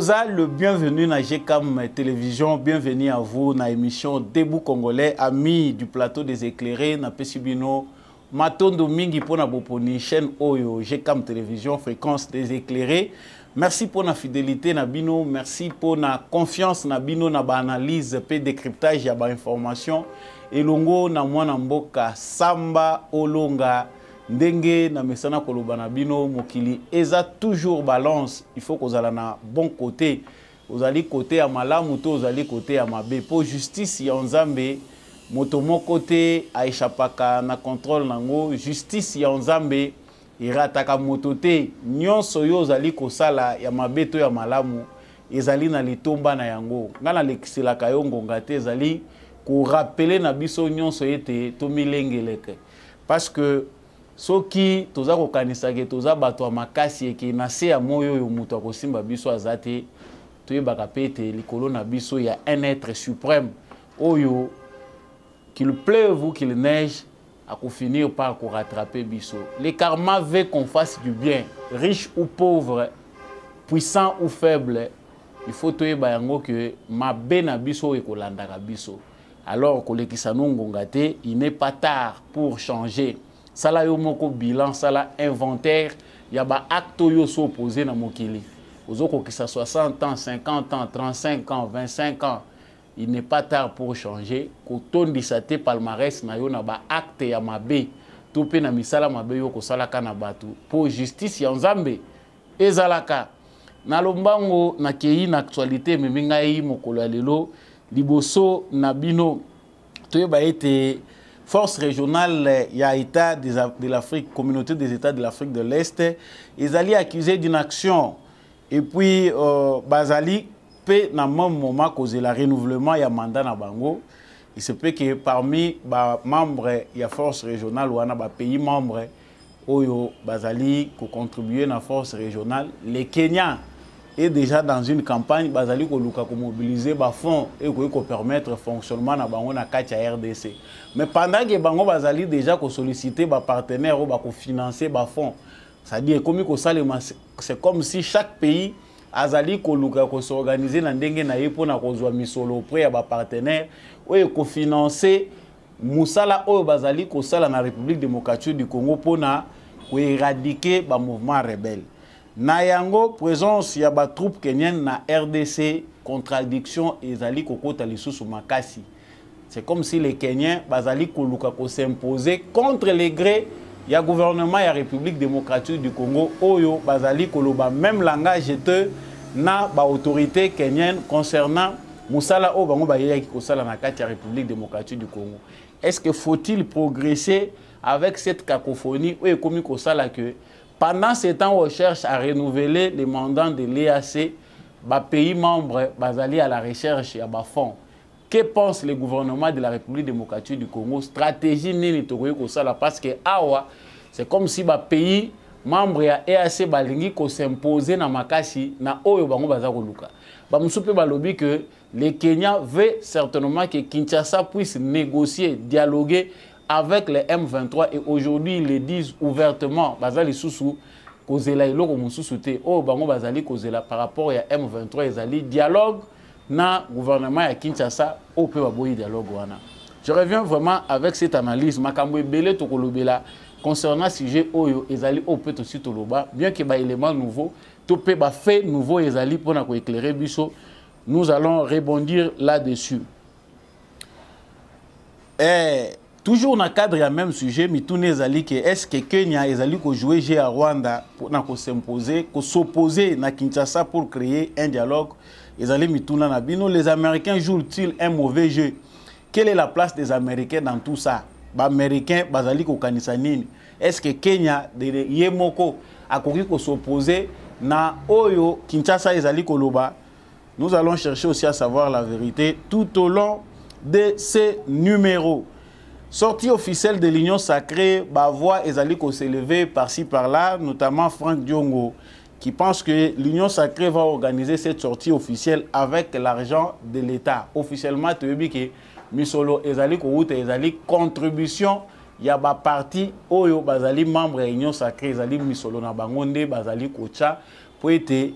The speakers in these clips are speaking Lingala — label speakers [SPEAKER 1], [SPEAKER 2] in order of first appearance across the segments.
[SPEAKER 1] Le bienvenue na GCAM Télévision, bienvenue à vous dans l'émission Debout Congolais, amis du plateau des éclairés, na Pesibino, Matondo Mingi pour na boponi chaîne Oyo, GCAM Télévision, fréquence des éclairés. Merci pour la fidélité na bino, merci pour la confiance na bino na ba analyse pe décryptage ya ba information. Elongo na mwana mboka Samba Olonga. Ndenge na mesana koloba na bino mokili eza toujours balance, il faut qu'on ait na bon côté, ozali côté ya malamu to ozali côté ya mabe po justice ya Nzambe moto moko te aishapaka na contrôle nango, justice ya Nzambe irataka moto te nyonso yo ozali kosala ya mabe to ya malamu ezali na litomba na yango ngana lekiselaka yo ngonga te ezali ko rappeler na biso nyonso ete to milengeleke parce que soki toza kokanisa ke toza bato makasi eke na se ya moyo yo muto akosimba biso azate toyebaka pe ete likolo na biso ya un être suprême oyo qu'il pleuve ou qu'il neige finir par rattraper biso. Le karma veut qu'on fasse du bien, riche ou pauvre, puissant ou faible. Il faut toyeba yango que mabe na biso ekolandaka biso. Alors kolekisa nongonga te, il n'est pas tard pour changer. Sala yo moko bilan, sala inventaire, yaba acte yo so opposé na mokili. Ozoko ki sa 60 ans, 50 ans, 35 ans, 25 ans, il n'est pas tard pour changer. Koton disate palmarès na yo na ba acte ya mabe, tope na misala mabe yo ko salaka na batu. Po justice ya Nzambe ezalaka. Na lombango na kei na actualité meminga yi mokolo lelo liboso na bino toyeba ete force régionale ya État de l'Afrique, communauté des États de l'Afrique de l'Est, ils allaient accuser d'une action. Et puis, Bazali, peut dans le même moment causer le renouvellement ya mandat na bango. Il se peut que parmi les membres de la force régionale ou les pays membres, Oyo Bazali, qui contribuent à la force régionale, les Kenyans est déjà dans une campagne Bazali ko luka ko mobiliser ba fonds et ko permettre le fonctionnement na bango na kati ya RDC. Mais pendant que bango Bazali déjà ko solliciter ba partenaires ou ba ko financer ba fonds, ça dit comme ko salema, c'est comme si chaque pays azali ko luka ko s'organiser na ndenge na yepo na ko zwa misolo auprès ya ba partenaires ou ko financer musala o Bazali ko sala na République démocratique du Congo pona ko éradiquer ba mouvement rebelle. Na yango présence ya ba troupe kenyan na RDC, contradiction ezali kokota lisusu makasi. C'est comme si les Kenyans bazali koluka ko s'imposer contre les gré ya gouvernement ya République démocratique du Congo oyo bazali koloba même langage te na ba autorité kenyan concernant musala o bango bayaki ko sala na kati ya République démocratique du Congo. Est-ce que faut-il progresser avec cette cacophonie ou comme ko sala que pendant ce temps, on cherche à renouveler les mandats de l'EAC, les pays membres basés à la recherche et à bas fonds. Que pense le gouvernement de la République démocratique du Congo? Stratégie nini tokoyo ko sala parce que awa c'est comme si les pays membres ya EAC balingi ko s'imposer na makasi na oyo bango baza ko luka. Ba musupe balobi que le Kenya veut certainement que Kinshasa puisse négocier, dialoguer avec les M23 et aujourd'hui ils le disent ouvertement bazali susu kozela iloko mususu te o bango bazali kozela par rapport à M23 ezali dialogue na gouvernement ya Kinshasa o pe baboyi dialogue wana. Je reviens vraiment avec cette analyse makambo ebele to kolobela concernant sujet oyo ezali o pe to sitoloba bien que ba élément nouveau to pe ba fait nouveau ezali pona ko éclairer biso, nous allons rebondir là-dessus. Toujours dans le cadre du même sujet, est-ce que Kenya ezali ko jouer jeu à Rwanda pour s'imposer, pour s'opposer à Kinshasa pour créer un dialogue? Les Américains jouent-ils un mauvais jeu? Quelle est la place des Américains dans tout ça? Les Américains bazali ko kanisa nini? Est-ce que Kenya de Yemoko a koki ko s'opposer na Oyo Kinshasa ezali koloba? Nous allons chercher aussi à savoir la vérité tout au long de ces numéros. Sortie officielle de l'Union sacrée, ma voix est allée s'élever par-ci par-là, notamment Franck Diongo, qui pense que l'Union sacrée va organiser cette sortie officielle avec l'argent de l'État. Officiellement, tu veux dire que Misolo ezali koute ezali contribution ya ba parti oyo bazali membre de l'Union sacrée ezali Misolo na bangonde bazali kocha pour être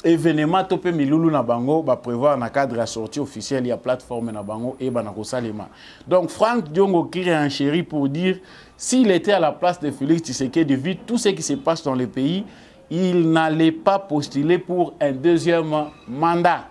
[SPEAKER 1] événement topé milulu na bango ba prévoir na cadre à sortie officielle ya plateforme na bango et banako salema. Donc Franck Diongo qui réenchérit pour dire s'il était à la place de Félix Tshisekedi, vu tout ce qui se passe dans le pays, il n'allait pas postuler pour un deuxième mandat.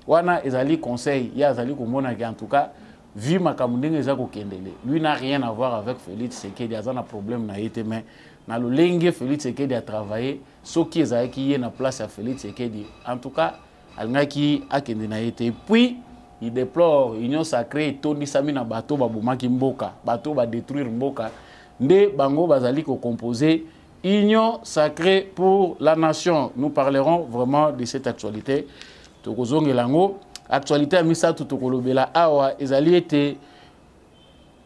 [SPEAKER 1] Wana ezali conseil ya ezali komona en tout cas vu makamundenge ezako kendele. Lui n'a rien à voir avec Félix Tshisekedi, a un problème na été mais na lolenge Félix Tshisekedi a travaillé ce qui est qui est na place à Félix Tshisekedi. En tout cas, alngaki akende na été. Puis il déplore union sacrée Tony Samina bateau babumaki mboka, bateau ba détruire mboka. Nde bango bazali ko composer union sacrée pour la nation. Nous parlerons vraiment de cette actualité. Tokozonge lango actualité à misatu tokolobela awa ezali été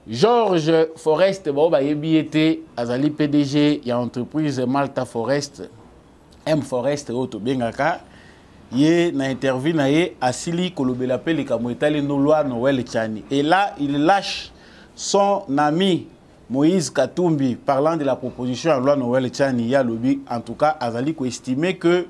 [SPEAKER 1] Georges Forest ba yebi été azali PDG ya entreprise Malta Forest M Forest auto bengaka ye na interview na ye asili kolobela pe likambo etali no loi Noël Tchani et là il lâche son ami Moïse Katumbi parlant de la proposition à loi Noël Tchani ya lobby en tout cas azali ko estimer que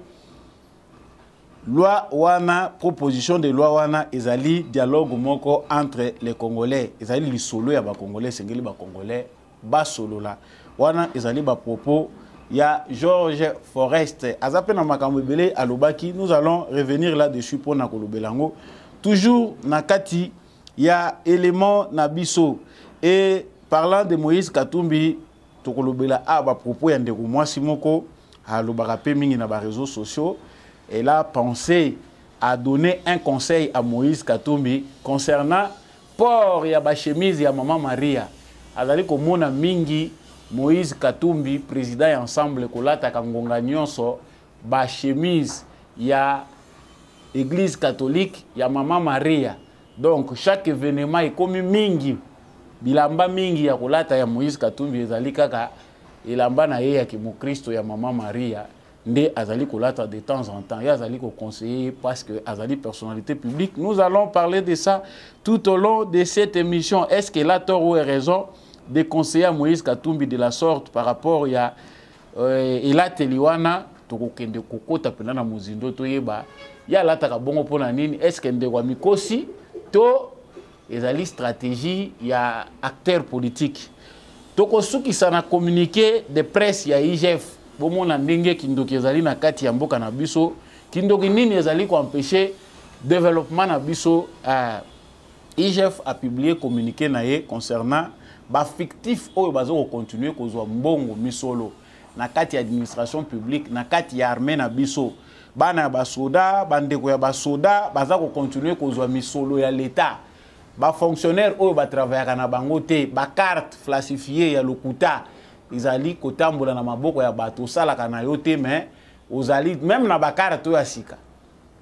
[SPEAKER 1] loi wana proposition de loi wana ezali dialogue moko entre les Congolais ezali li solo ya ba Congolais sengeli ba Congolais ba solo la wana ezali ba propos ya Georges Forest azape na makambo ebele alobaki. Nous allons revenir là-dessus pour na kolobelango toujours na kati ya élément na biso et parlant de Moïse Katumbi tokolobela a ba propos ya ndeko mwasi moko alobaka pe mingi na ba réseaux sociaux. Elle a pensé à donner un conseil à Moïse Katumbi concernant port ya ba chemise ya Maman Maria. Azali komona mingi Moïse Katumbi président ya ensemble kolata kangonga nyonso ba chemise ya église catholique ya Maman Maria. Donc chaque événement est comme mingi bilamba mingi ya kolata ya Moïse Katumbi ezali kaka elamba na ye ya kimokristo ya Maman Maria. Nde azali kolata de temps en temps, ya azali ko conseiller parce que azali personnalité publique. Nous allons parler de ça tout au long de cette émission. Est-ce qu'il a tort ou raison de conseiller à Moïse Katumbi de la sorte par rapport à Ela Teliwana tokokende kokota pena na muzindo toyeba ya lataka bongo pona nini? Est-ce que ndeko mikosi to ezali stratégie ya acteur politique tokosuki sana communiqué de presse ya IGF bomona ndenge kindoki ezali na kati ya mboka na biso kindoki nini ezali ko empêcher développement na biso. IGF a publié communiqué na ye concernant ba fictif oyo bazo continuer kozwa mbongo misolo na kati ya administration publique na kati ya armée na biso bana ba soda bandeko ya ba soda baza ko continuer kozwa misolo ya l'état ba fonctionnaire oyo ba travailler na bango te ba carte falsifiée ya lokuta izali kotambola na maboko ya bato salaka na yo te mais ozali même na ba carte to ya sika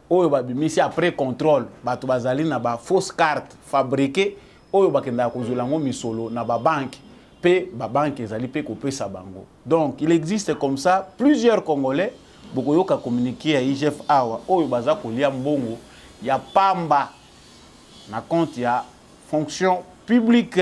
[SPEAKER 1] oyo babimisi après contrôle bato bazali na ba fausse carte fabriquée oyo bakenda kozula ngo misolo na ba banque pe ba banque ezali pe kopesa bango. Donc il existe comme ça plusieurs Congolais beaucoup yoka communiquer à IGF awa oyo baza kolia mbongo ya pamba na compte ya fonction publique.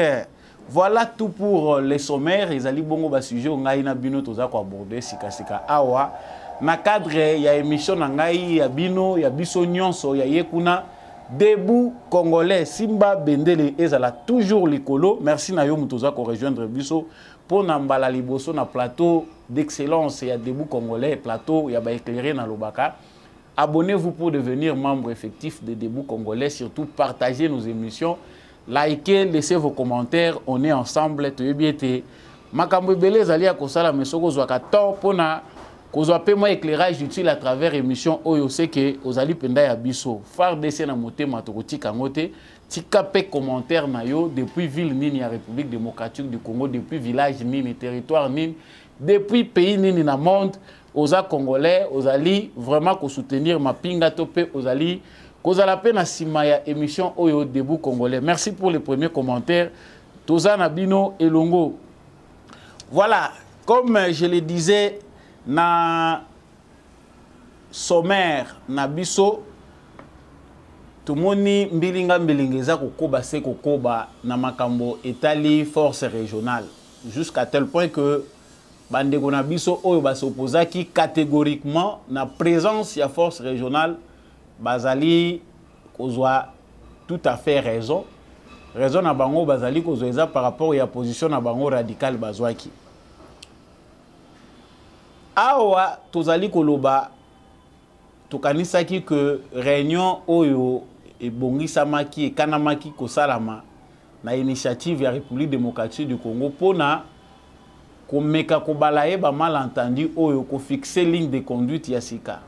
[SPEAKER 1] Voilà tout pour les sommaires. Ezali bongo ba sujet ngai na bino toza ko aborder sika sika awa na cadre ya émission na ngai ya bino ya biso nyonso ya yekuna Debout Congolais Simba Bendele ezala toujours likolo. Merci na yo mutoza ko rejoindre biso pour nambala liboso na plateau d'excellence ya Debout Congolais plateau ya ba éclairé na lobaka. Abonnez-vous pour devenir membre effectif de Debout Congolais, surtout partagez nos émissions. Likez, laissez vos commentaires, on est ensemble. Makambo ebele ezali ya kosala mesoko zwaka to pona kozwa pe moi éclairage utile à travers émission oyo c'est que ozali penda ya biso FARDC na motema tokotika ngote tika pe commentaire na yo depuis ville nini ya République démocratique du Congo, depuis village nini, territoire nini, depuis pays nini na monde oza congolais ozali vraiment ko soutenir mapinga to pe ozali kozala pe na sima ya émission oyo Debout Congolais. Merci pour les premiers commentaires. Toza na bino elongo. Voilà, comme je le disais na sommaire na biso tumoni mbilinga mbilingeza kokoba se kokoba na makambo etali force régionale jusqu'à tel point que bandeko na biso oyo basopozaki catégoriquement na présence ya force régionale bazali kozwa tout à fait raison. Raison na bango bazali kozwa eza par rapport ya position na bango radical bazwaki. Awa tozali koloba tokanisaki que réunion oyo ebongisamaki ekanamaki kosalama na initiative ya République démocratique du Congo pona komeka kobalaye ba malentendu oyo ko fixer ligne de conduite ya sika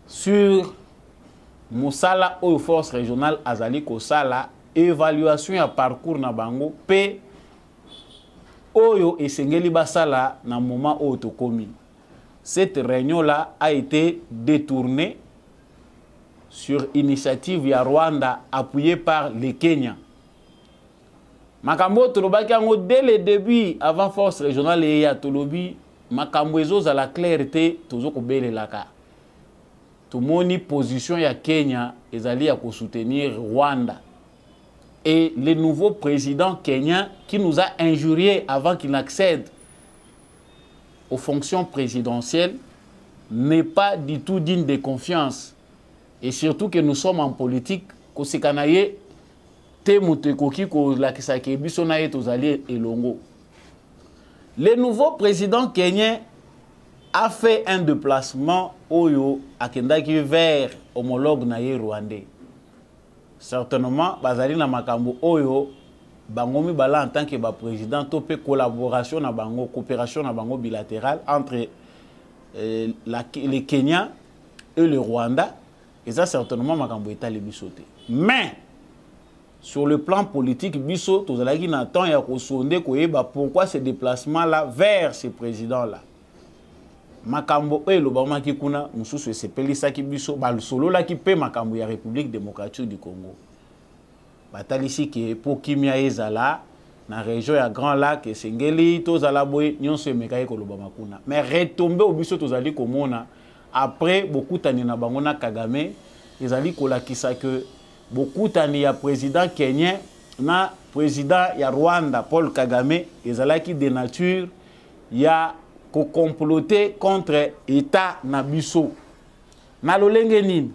[SPEAKER 1] sur mosala oyo force régionale azali kosala évaluation ya parcours na bango pe oyo esengeli basala na moment oyo tokomi. Cette réunion-là a été détournée sur initiative ya Rwanda appuyée par le Kenya. Makambo tolobaki yango dès le début avant force régionale et ya tolobi makambo ezo la clarté tozo kobelelaka. Tomoni position ya Kenya ezali ya ko soutenir Rwanda. Et le nouveau président kenyan qui nous a injuriés avant qu'il n'accède aux fonctions présidentielles n'est pas du tout digne de confiance. Et surtout que nous sommes en politique, que c'est kanaye te mutekoki ko la kisake biso na yeto zali elongo. Le nouveau président kenyan a fait un déplacement oyo akendaki vers homologue na ye rwandais. Certainement bazali na makambo oyo bangomi bala en tant que président topé collaboration na bango coopération na bango bilatérale entre le Kenya et le Rwanda et ça certainement makambo etali bisote. Mais sur le plan politique biso tozalaki na temps ya ko sonde koyeba pourquoi ce déplacement là vers ce président là. Makambo elo bamaki kuna mususu esepelisaki biso balusolo la ki pe makambo ya République démocratique du Congo. Batalisi ke po kimia ezala na région ya Grand Lac esengeli tozala boye nyonso emekaye koloba makuna. Mais retomber au biso tozali komona après beaucoup tani na bango na Kagame ezali kolakisa que beaucoup tani ya président kenyan na président ya Rwanda Paul Kagame ezalaki de nature ya ko comploter contre État na biso. Na lolenge nini?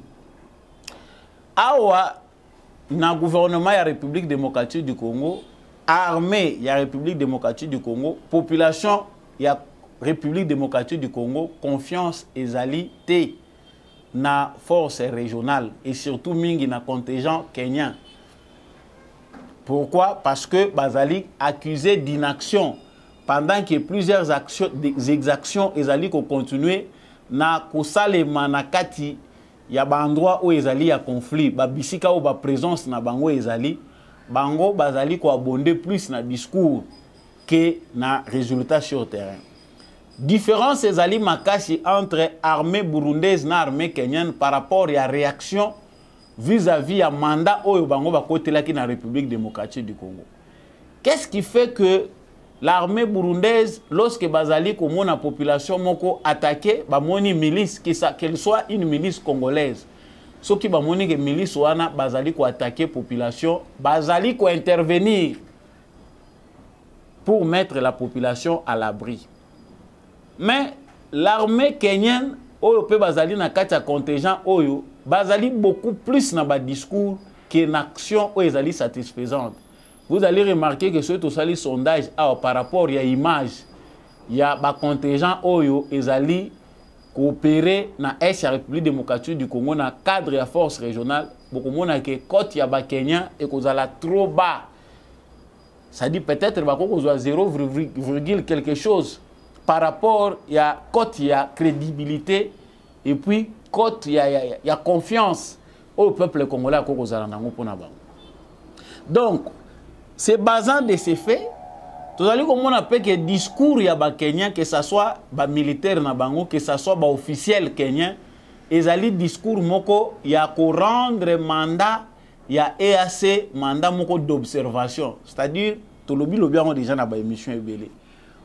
[SPEAKER 1] Awa na gouvernement ya République démocratique du Congo, armée ya République démocratique du Congo, population ya République démocratique du Congo, confiance ezali te na force régionale et surtout mingi na contingent kenyan. Pourquoi? Parce que bazali accusé d'inaction pendant que plusieurs actions, des exactions ezali ko continuer na kosalema na kati ya ba endroit où ezali ya conflit ba bisika ou ba présence na bango ezali bango bazali ko abonder plus na discours que na résultat sur terrain. Différence ezali makasi entre armée burundaise na armée kenyane par rapport à réaction vis-à-vis à mandat oyo bango ba kotelaki na République démocratique du Congo. Qu'est-ce qui fait que l'armée burundaise, lorsque bazali comme la population moko attaqué, bamoni milice, qu'elle soit une milice congolaise, ce qui bamoni que milice wana bazali ko attaquer population, bazali ko intervenir pour mettre la population à l'abri. Mais l'armée kenyane, oyo pe bazali na kati contingent oyo, bazali beaucoup plus na ba discours qu'une action oyo ezali satisfaisante. Vous allez remarquer que ce tout sondage par rapport à l'image, il y a un contingent oyo ezali coopérer na est la République démocratique du Congo dans cadre de la force régionale. Beaucoup de que côte ya ba Kenya et qu'on a trop bas. Ça dit peut-être qu'on a 0, quelque chose par rapport à côte ya crédibilité et puis côte ya confiance au peuple congolais qu'on a donc c'est basant de ces faits, tout à l'heure comme on appelle que discours ya ba Kenyan, que ça soit ba militaire na bango, que ça soit ba officiel kenyan, ezali discours moko ya ko rendre mandat ya EAC mandat moko d'observation, c'est-à-dire to lobi on déjà na ba émission ebele.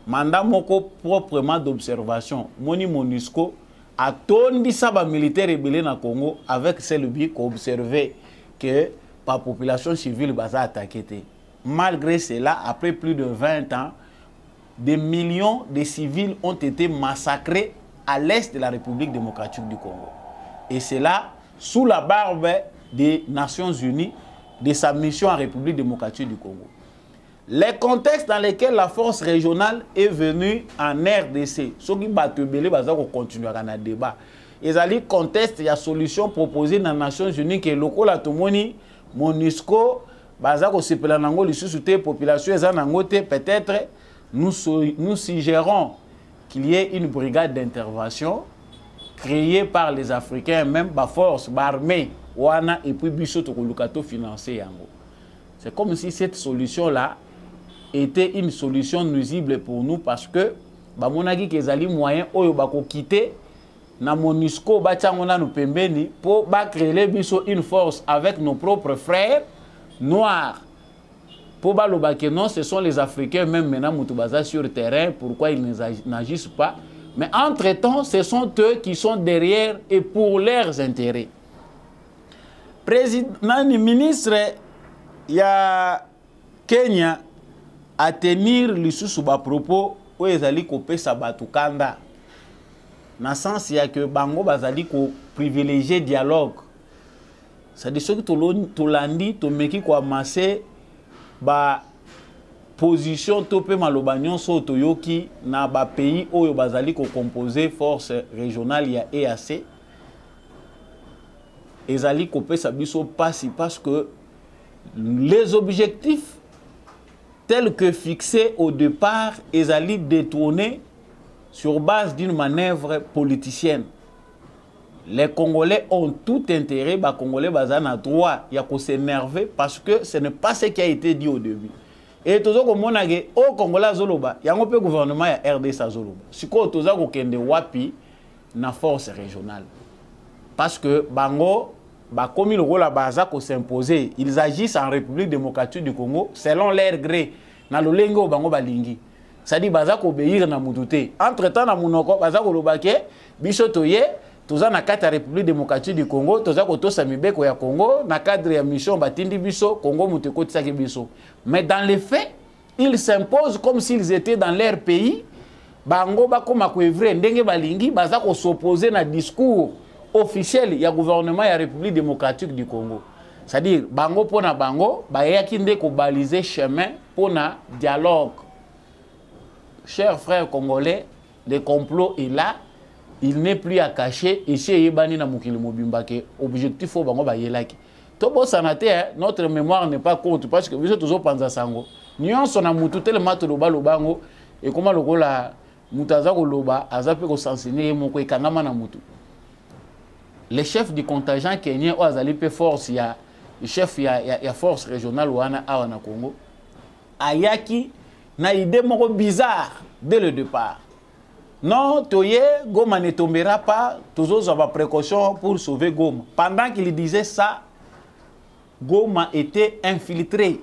[SPEAKER 1] Mandat moko proprement d'observation. Moni MONUSCO a tondi sa ba militaire ebele na Congo avec celle bi ko observer que la population civile baza attaqué. Malgré cela, après plus de 20 ans, des millions de civils ont été massacrés à l'est de la République démocratique du Congo. Et c'est là, sous la barbe des Nations Unies, de sa mission en République démocratique du Congo. Les contextes dans lesquels la force régionale est venue en RDC, ceux qui battent belé, ils continuer à un débat. Ils ont contexte, il y a solution proposée dans les Nations Unies que local la tomoni MONUSCO, bazako sepela nango lisusu population peut-être nous suggérons qu'il y ait une brigade d'intervention créée par les Africains, même par force, par armée, wana et puis biso to kolukato financer yango. C'est comme si cette solution là était une solution nuisible pour nous parce que bamonaki kezali moyen oyo bako quitter na MONUSCO batiangona no pembeni pour ba créer biso une force avec nos propres frères noirs. Pour baloba que non, ce sont les Africains même maintenant mutubaza sur le terrain, pourquoi ils n'agissent pas? Mais entre-temps, ce sont eux qui sont derrière et pour leurs intérêts. Président, ministre, il y a Kenya à tenir le sous-bas propos où ils allaient couper sa batukanda. Dans le sens, il y a que Bango bazali ko privilégier dialogue. C'est-à-dire que tout lundi, tout meki ko amassé ba position topé malobagnon so toyoki na ba pays où bazali ko composer force régionale ya EAC. Ezali couper sa biso passi parce que les objectifs tels que fixés au départ, ezali détournés sur base d'une manœuvre politicienne. Les Congolais ont tout intérêt, les Congolais ont droit de s'énerver parce que ce n'est pas ce qui a été dit au début. Et tout ça, comme on a dit, au Congolais, il y a un peu de gouvernement à RDC. Si on a dit wapi na force régionale. Parce que Bango, comme le rôle à s'imposer, ils agissent en République démocratique du Congo selon leur gré. Na lo lengo Bango balingi. C'est-à-dire bazako obéir na mudute. Entre-temps na munoko bazako lobake biso toye toza na kata République démocratique du Congo, toza ko tosa mibeko ya Congo na cadre ya mission batindi biso Congo muteko tsaki biso. Mais dans les faits, ils s'imposent comme s'ils étaient dans leur pays. Bango bakoma ko evre ndenge balingi bazako s'opposer na discours officiel ya gouvernement ya République démocratique du Congo. C'est-à-dire bango pona bango bayaki nde ko baliser chemin pona dialogue. Chers frères congolais, le complot est là, il n'est plus à cacher. Et si Yébani na mukili mobimba ke objectif au bango ba yelaki. Tobo sanate, notre mémoire n'est pas courte parce que vous êtes toujours panza sango. Nyon sona mutu tellement to loba lobango et comment le gola mutaza ko loba azape ko s'enseigner moko ekangama na mutu. Les chefs du contingent kenyan ou azali pe force ya chef ya force régionale wana awana Congo. Ayaki na idée moko bizarre dès le départ. Non, Toye, Goma ne tombera pas, tous avoir précaution pour sauver Goma. Pendant qu'il disait ça, Goma était infiltré.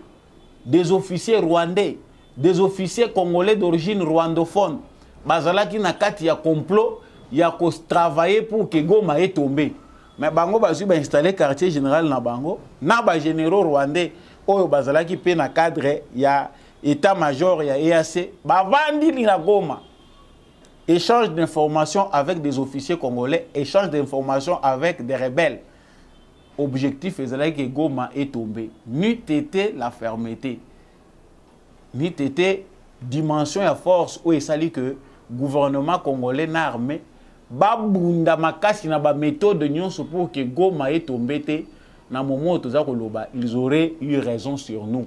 [SPEAKER 1] Des officiers rwandais, des officiers congolais d'origine rwandophone. Bazalaki na kati ya complot, ya ko travailler pour que Goma ait tombé. Mais Bango basu ba installé quartier général na Bango, na ba généraux rwandais, oyo bazalaki pe na cadre ya état-major ya EAC, bavandi li na Goma. Échange d'informations avec des officiers congolais, échange d'informations avec des rebelles. Objectif est que Goma est tombé. N'eût été la fermeté, n'eût été dimension et force où il s'agit que le gouvernement congolais n'a armé, babunda makasi na ba méthode de nyonso pour que Goma est tombé. Na moment où ils auraient eu raison sur nous.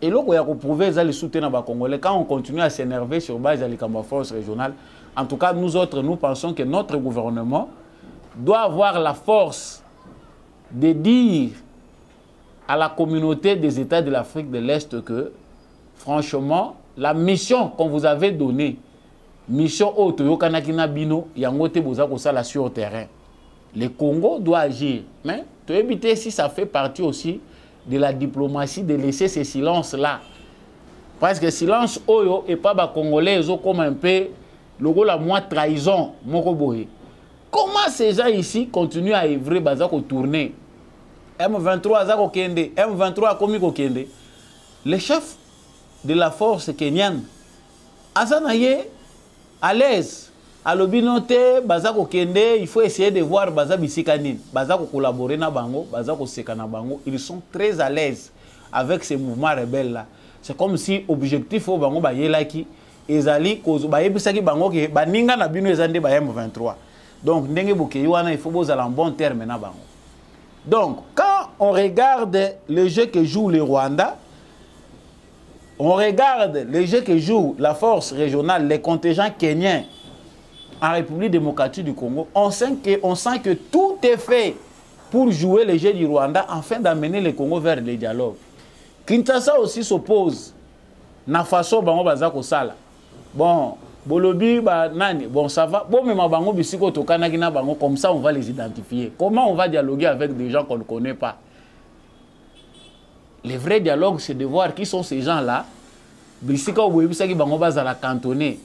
[SPEAKER 1] Et là, il y a prouvé les soutiens les Congolais. Quand on continue à s'énerver sur base de la force régionale, en tout cas, nous autres, nous pensons que notre gouvernement doit avoir la force de dire à la communauté des États de l'Afrique de l'Est que, franchement, la mission qu'on vous avait donnée, mission Otoyo Kanakina Bino, Yangote Bozako Sala sur le terrain. Le Congo doit agir. Mais, tu éviter si ça fait partie aussi de la diplomatie de laisser ces silences-là. Parce que silence oyo et pas bas congolais, ils ont comme un peu le rôle à moi trahison, Mokoboé. Comment ces gens ici continuent à œuvrer, bazako tourner? M23 Zako Kende, M23 Komiko Kende. Le chef de la force kenyane Azanaye, à l'aise. À l'obinote, bazako kende, il faut essayer de voir baza bisikanin, bazako collaborer na bango, bazako seka na bango. Ils sont très à l'aise avec ces mouvements rebelles là. C'est comme si objectif au bango ba yelaki ezali kozo ba yebisaki bango ke baninga na bino ezande ba M23. Donc ndenge bokeyi wana il faut bozala en bon terme na bango. Donc quand on regarde le jeu que joue le Rwanda, on regarde le jeu que joue la force régionale, les contingents kenyans en République démocratique du Congo, on sent que tout est fait pour jouer le jeu du Rwanda afin d'amener le Congo vers le dialogue. Kinshasa aussi s'oppose. Na façon bango bazako sala. Bon, bolobi ba nani, bon ça va. Bon mais ma bango bisiko tokana kina bango comme ça on va les identifier. Comment on va dialoguer avec des gens qu'on ne connaît pas? Le vrai dialogue c'est de voir qui sont ces gens-là. Bisiko boyebisaki bango bazala cantonné.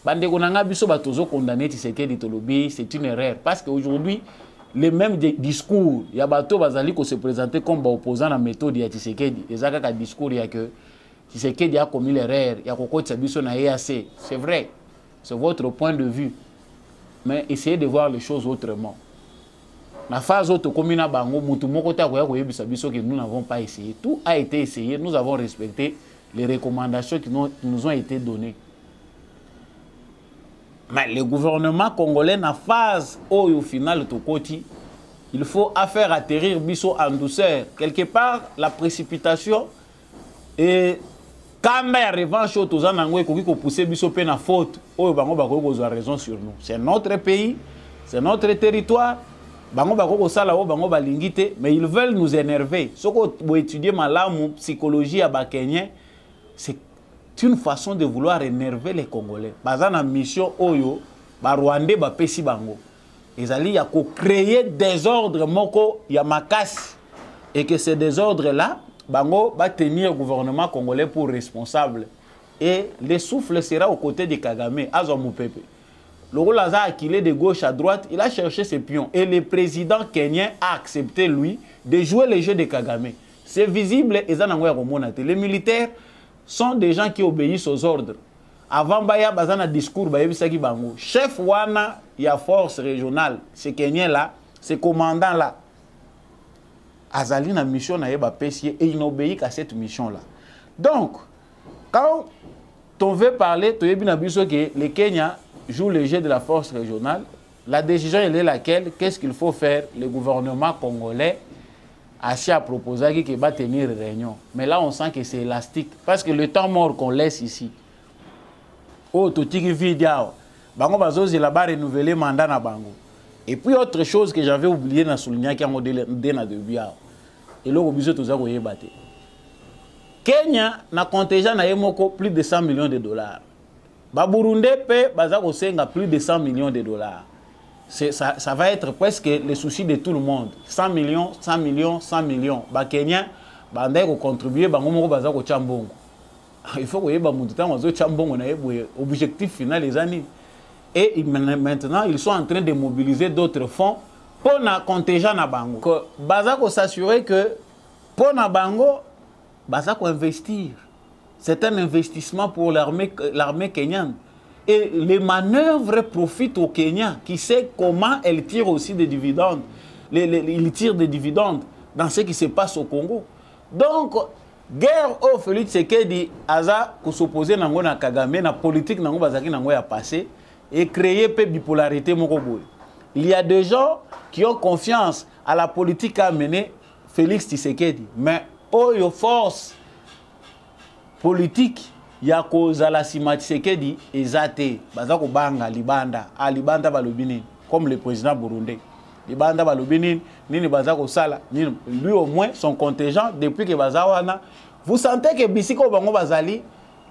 [SPEAKER 1] Bande konanga biso batozo condamné Tshisekedi tolobi, c'est une erreur parce qu'aujourd'hui les mêmes discours, il y a bateau bazali ko se présenter comme opposant à la méthode de Tshisekedi. Et ça ka discours il y a que Tshisekedi a commis l'erreur, il y a kokotsa biso na EAC. C'est vrai. C'est votre point de vue. Mais essayez de voir les choses autrement. La phase autre commune bango mutu moko ta ko yebisa biso que nous n'avons pas essayé. Tout a été essayé, nous avons respecté les recommandations qui nous ont été données. Mais le gouvernement congolais na phase où au final tokoti, il faut faire atterrir biso en douceur. Quelque part la précipitation et quand la revanche aux anangwe koki ko pousser biso pe na faute, o bango bako kozwa raison sur nous. C'est notre pays, c'est notre territoire. Bango bako ko sala o bango balingite, mais ils veulent nous énerver. Soko bo étudier malamu psychologie à Bakenyen, c'est une façon de vouloir énerver les Congolais. Bazana mission oyo, ba Rwandais ba pesi bango. Ezali ya ko créer des ordres moko ya makasi et que ces désordres là, bango va tenir le gouvernement congolais pour responsable et le souffle sera aux côtés de Kagame, Azomu Pepe. Le rôle a acquis de gauche à droite, il a cherché ses pions et le président kenyan a accepté lui de jouer le jeu de Kagame. C'est visible et ça n'a les militaires sont des gens qui obéissent aux ordres. Avant baya bazana discours ba yebisaki bango. Chef wana ya force régionale, ce Kenyan là, ce commandant là. Azali na mission na yeba pesier et il n'obéit qu'à cette mission là. Donc quand on veut parler, to yebi na biso que le Kenya joue le jeu de la force régionale, la décision elle est laquelle? Qu'est-ce qu'il faut faire? Le gouvernement congolais a proposé qu'il va tenir une réunion. Mais là, on sent que c'est élastique. Parce que le temps mort qu'on laisse ici, oh, tout tiki vidéo, bango bazozi là-bas renouveler mandat na bango. Et puis autre chose que j'avais oublié na souligner qui a modèle na de biao. Et là, obligé tout ça koye baté. Kenya na contingent na yemoko plus de 100 millions de dollars. Ba Burundi pe bazako senga plus de 100 millions de dollars. Ça va être presque le souci de tout le monde. 100 millions, 100 millions, 100 millions. Les Kenyans vont contribuer, ils vont chambongo. Il faut que les gens chambongo objectif final les années. Et maintenant, ils sont en train de mobiliser d'autres fonds pour na contingent na bango. Bazako s'assurer que pour na bango, bazako investir. C'est un investissement pour l'armée kenyane. Et les manœuvres profitent au Kenya, qui sait comment elle tire aussi des dividendes. Il tire des dividendes dans ce qui se passe au Congo. Donc, guerre au Félix Tshisekedi aza pour s'opposer à Kagame, na politique nango bazaki nango ya passé et créer peu bipolarité moko boy. Il y a des gens qui ont confiance à la politique à mener Félix Tshisekedi, mais oyo force politique ya kozala sima Tshisekedi ezate bazako banga libanda libanda balobini comme le président burundais libanda balobini nini bazako sala lui au moins son contingent depuis que bazawana vous sentez que bisiko bango bazali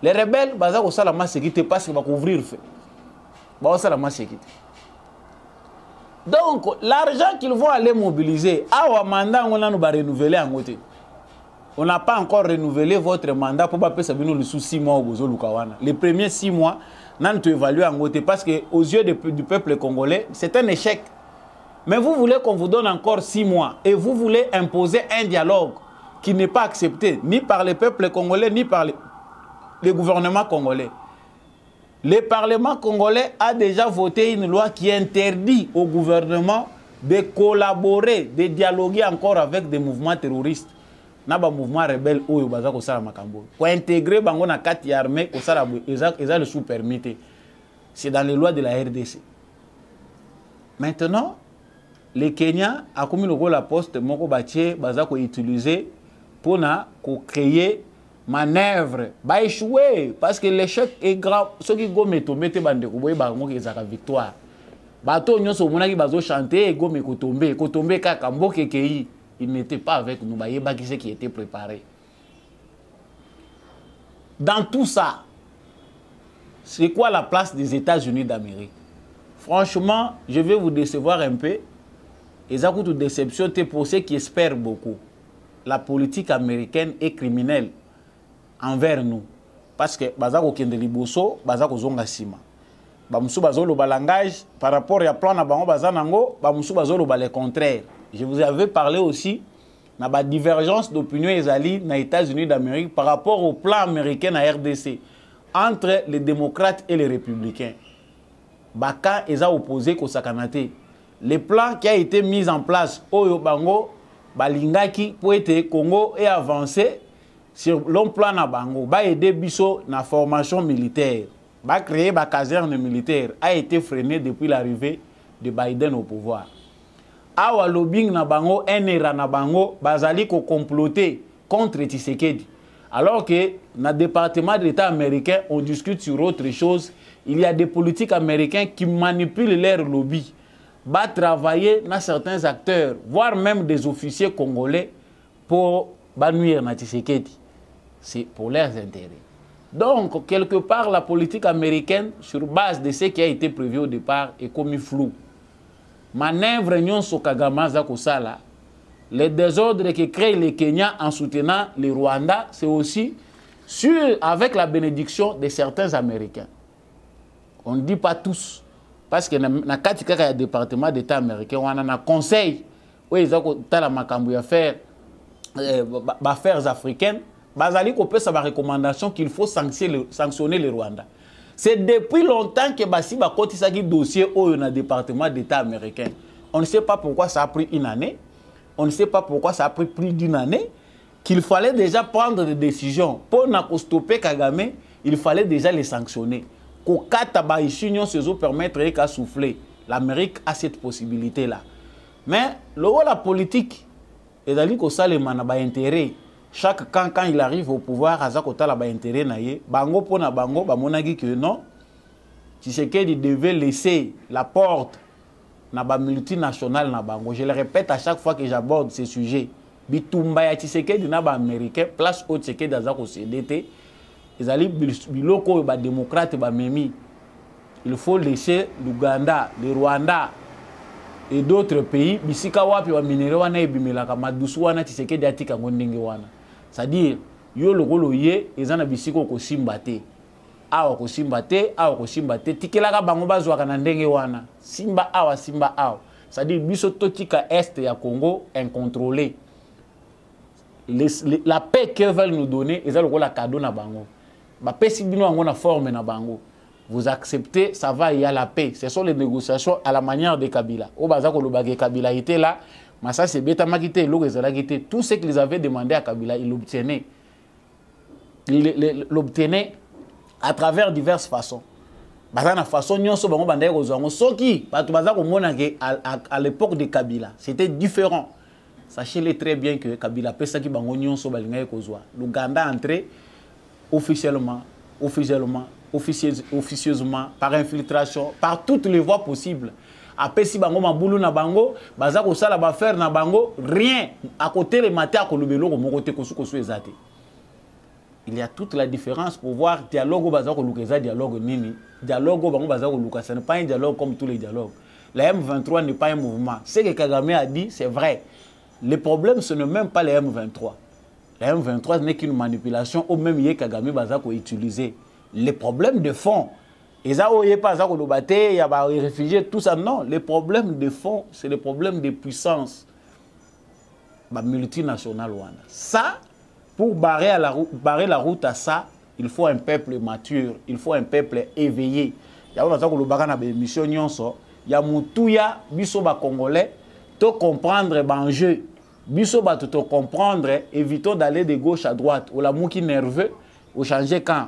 [SPEAKER 1] les rebelles bazako sala ma sécurité parce que va couvrir fait ba sala ma sécurité. Donc l'argent qu'ils vont aller mobiliser awa mandat on a nous ba renouveler en côté. On n'a pas encore renouvelé votre mandat pour passer le sous 6 mois au Bozo Lukawana. Les premiers 6 mois, nous avons évalué en côté parce qu'aux yeux du peuple congolais, c'est un échec. Mais vous voulez qu'on vous donne encore 6 mois et vous voulez imposer un dialogue qui n'est pas accepté ni par le peuple congolais ni par le gouvernement congolais. Le Parlement congolais a déjà voté une loi qui interdit au gouvernement de collaborer, de dialoguer encore avec des mouvements terroristes. Na ba mouvement rebelle oyo baza ko sala makambo. Pour intégrer bango na kati ya armée ko sala eza le sous-permis. C'est dans les lois de la RDC. Maintenant, les Kenyans a commis la poste moko batie baza ko utiliser pour na ko créer manœuvre ba échouer parce que l'échec est grave. Ceux qui go metomete bande ko boye bango ki ezaka victoire. Bato nyonso mona ki bazo chanter go me ko tomber kaka mboke kei. Il n'était pas avec nous, il y a qui qui était préparé. Dans tout ça, c'est quoi la place des États-Unis d'Amérique? Franchement, je vais vous décevoir un peu. Et ça coûte une déception pour ceux qui espèrent beaucoup. La politique américaine est criminelle envers nous. Parce que bazako kende liboso, bazako zonga sima. Bamusu bazolo balangage par rapport à plan na bango bazanango, bamusu bazolo le contraire. Je vous avais parlé aussi de la divergence d'opinion dans les États-Unis d'Amérique par rapport au plan américain à RDC entre les démocrates et les républicains. Baka est opposé au Sakanate. Le plan qui a été mis en place au Yobango, Balingaki, pour être Congo et avancer sur le plan na Bango, ba aider biso na formation militaire, ba créer ba caserne militaire a été freiné depuis l'arrivée de Biden au pouvoir. Awa lobbying na bango, NRA na bango, bazali ko comploter contre Tshisekedi. Alors que dans le département de l'État américain, on discute sur autre chose. Il y a des politiques américains qui manipulent leur lobby, va travailler dans certains acteurs, voire même des officiers congolais pour nuire na Tshisekedi. C'est pour leurs intérêts. Donc, quelque part, la politique américaine, sur base de ce qui a été prévu au départ, est commis flou. Manœuvre nyonso Kagame za kosala, les désordres que créent les Kenyans en soutenant les Rwandais, c'est aussi avec la bénédiction de certains Américains. On ne dit pas tous, parce que dans le département d'État américain, on a un conseil où ils ont la makambu affaires africaines, bazali ko pesa ba recommandation qu'il faut sanctionner les Rwandais. C'est depuis longtemps que Bassi a cotisé un dossier dans le département d'État américain. On ne sait pas pourquoi ça a pris une année. On ne sait pas pourquoi ça a pris plus d'une année. Qu'il fallait déjà prendre des décisions. Pour stopper Kagame, il fallait déjà les sanctionner. Kokata ba union se permettre de souffler. L'Amérique a cette possibilité-là. Mais la politique, et d'aller que ça les intérêt. Chaque camp, quand il arrive au pouvoir, Azakota la intérêt naie. Bango pona bango, bamonagi que non. Tshisekedi devait laisser la porte na ba multinationale na bango. Je le répète à chaque fois que j'aborde ce sujet. Bitumba ya Tshisekedi na ba américain, place au Tshisekedi azako CDT. Ils allaient biloko ba démocrate ba memi. Il faut laisser l'Ouganda, le Rwanda et d'autres pays. Bisika wapi wa minere wana ebimelaka madusu wana Tshisekedi atika ngondenge wana. C'est-à-dire, yo lokolo ye ezana bisiko ko simbate. Awa ko simbate, awa ko simbate. Tikelaka bango bazwaka na ndenge wana. Simba awa, simba awa. C'est-à-dire biso totika est ya Congo incontrôlé. La paix qu'ils veulent nous donner, ezana lokola cadeau na bango. Ba pesi bino ngo na forme na bango. Vous acceptez, ça va, il y a la paix. Ce sont les négociations à la manière de Kabila. Au bazako lo bagé Kabila était là. Mais ça, c'est Beta Makité, tout ce qu'ils avaient demandé à Kabila, il l'obtenait. Il l'obtenait à travers diverses façons. À l'époque de Kabila, c'était différent. Sachez-le très bien que Kabila, l'Ouganda entré officieusement, officieusement, par infiltration, par toutes les voies possibles. Après si bango mabulu na bango baza ko sala ba faire na bango rien à côté les matières ko lobelo ko mokote ko su ezate. Il y a toute la différence pour voir dialogue baza ko lukeza dialogue nini dialogue bango baza ko luka, ce n'est pas un dialogue comme tous les dialogues. La M23 n'est pas un mouvement. Ce que Kagame a dit c'est vrai. Le problème ce n'est même pas les M23. La M23 n'est qu'une manipulation ou même yé Kagame baza ko utiliser. Les problèmes de fond. Et ça, il n'y a pas de réfugiés, tout ça. Non, les problèmes de fond, c'est les problèmes de puissance multinationale. Ça, pour barrer la route à ça, il faut un peuple mature, il faut un peuple éveillé. Il y a une mission, il y a mutuya, biso ba congolais, to comprendre l'enjeu, biso ba to comprendre, évitons d'aller de gauche à droite, ou la mouki nerveux, ou changer quand,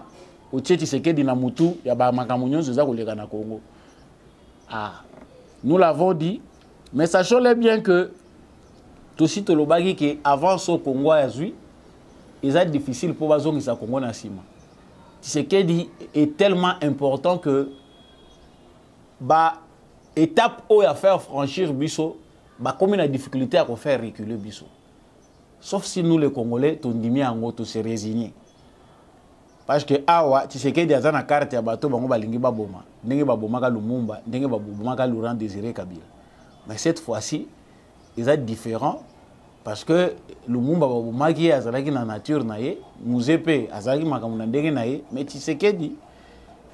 [SPEAKER 1] ou tcheti seke dina mutu, il y a ba makamunyon zoza kolega na Congo. Ah, nous l'avons dit, mais sachons-le bien que tout si le bagi qui avance au Congo à Zui, il est difficile pour les gens qui sont au Congo na sima. Ce qui dit est tellement important que bah étape où à faire franchir biso, bah comme une difficulté à faire reculer biso. Sauf si nous les Congolais on dit en gros se résigner. Parce que awa tu sais que des na carte ya bato bango balingi baboma, ndenge baboma ka Lumumba, ndenge baboma ka Laurent Désiré Kabila. Mais cette fois-ci, ils sont différents parce que Lumumba baboma qui azalaki na nature na ye, Muzepe azalaki makambo na ndenge na ye, mais tu sais que dit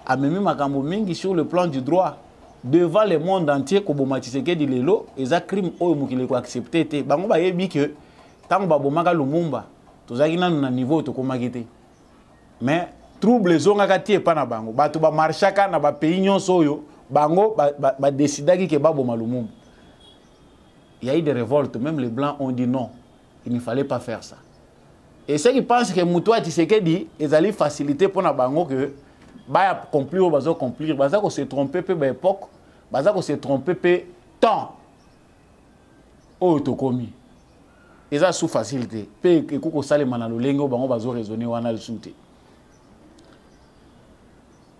[SPEAKER 1] a même makambo mingi sur le plan du droit devant le monde entier ko boma tu sais que dit lelo, ils a crime oyo mukile ko accepter te. Bango ba yebi que tant baboma ka Lumumba, tozaki na niveau to komaki te. Mais trouble zonga kati epa na bango bato ba marchaka na ba pays nyonso oyo bango ba décidaki ke baboma Lumumba. Il y a eu des révoltes, même les blancs ont dit non, il ne fallait pas faire ça. Et ceux qui pensent que Moutoua Tshisekedi ils allaient faciliter pour na bango que ba accomplir ou ba accomplir, ba ko se tromper pe ba époque, ba ko se tromper pe temps o to komi. Ils ont sous facilité. Pe ekoko salema na lolengo bango bazo raisonner wana le souté.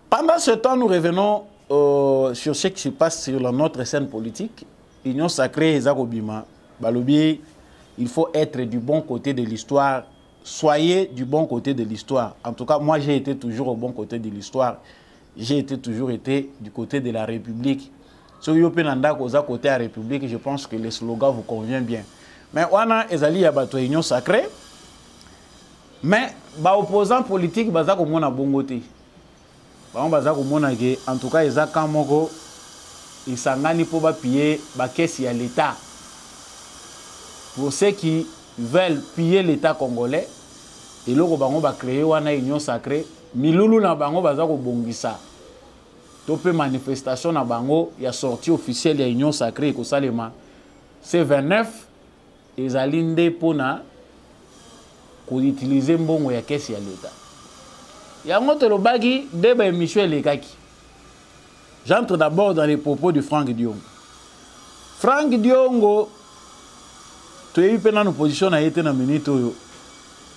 [SPEAKER 1] Pendant ce temps, nous revenons sur ce qui se passe sur notre scène politique. Union sacrée, Ezakobima, Balobi, il faut être du bon côté de l'histoire. Soyez du bon côté de l'histoire. En tout cas, moi, j'ai été toujours au bon côté de l'histoire. J'ai toujours été du côté de la République. Sur Yopenanda, côté de la République, je pense que le slogan vous convient bien. Mais on a Ezali Yabato Union sacrée. Mais, opposants politiques, Bazako Mona Bongote. En tout cas, ils ont ils s'engagent pour piller la caisse à l'État. Pour ceux qui veulent piller l'État congolais, et là, ils va créer une union sacrée. Milulu na bango bazako bongisa. Topé manifestation na bango, il y a sortie officielle de l'union sacrée ko salema. C'est 29 ils alinde pona ko utiliser mbongo ya caisse à l'État. Yangote Lobagi, débat Michel Lekaki. J'entre d'abord dans les propos de Franck Diongo. Franck Diongo, tu es eu pendant une position à été dans minute.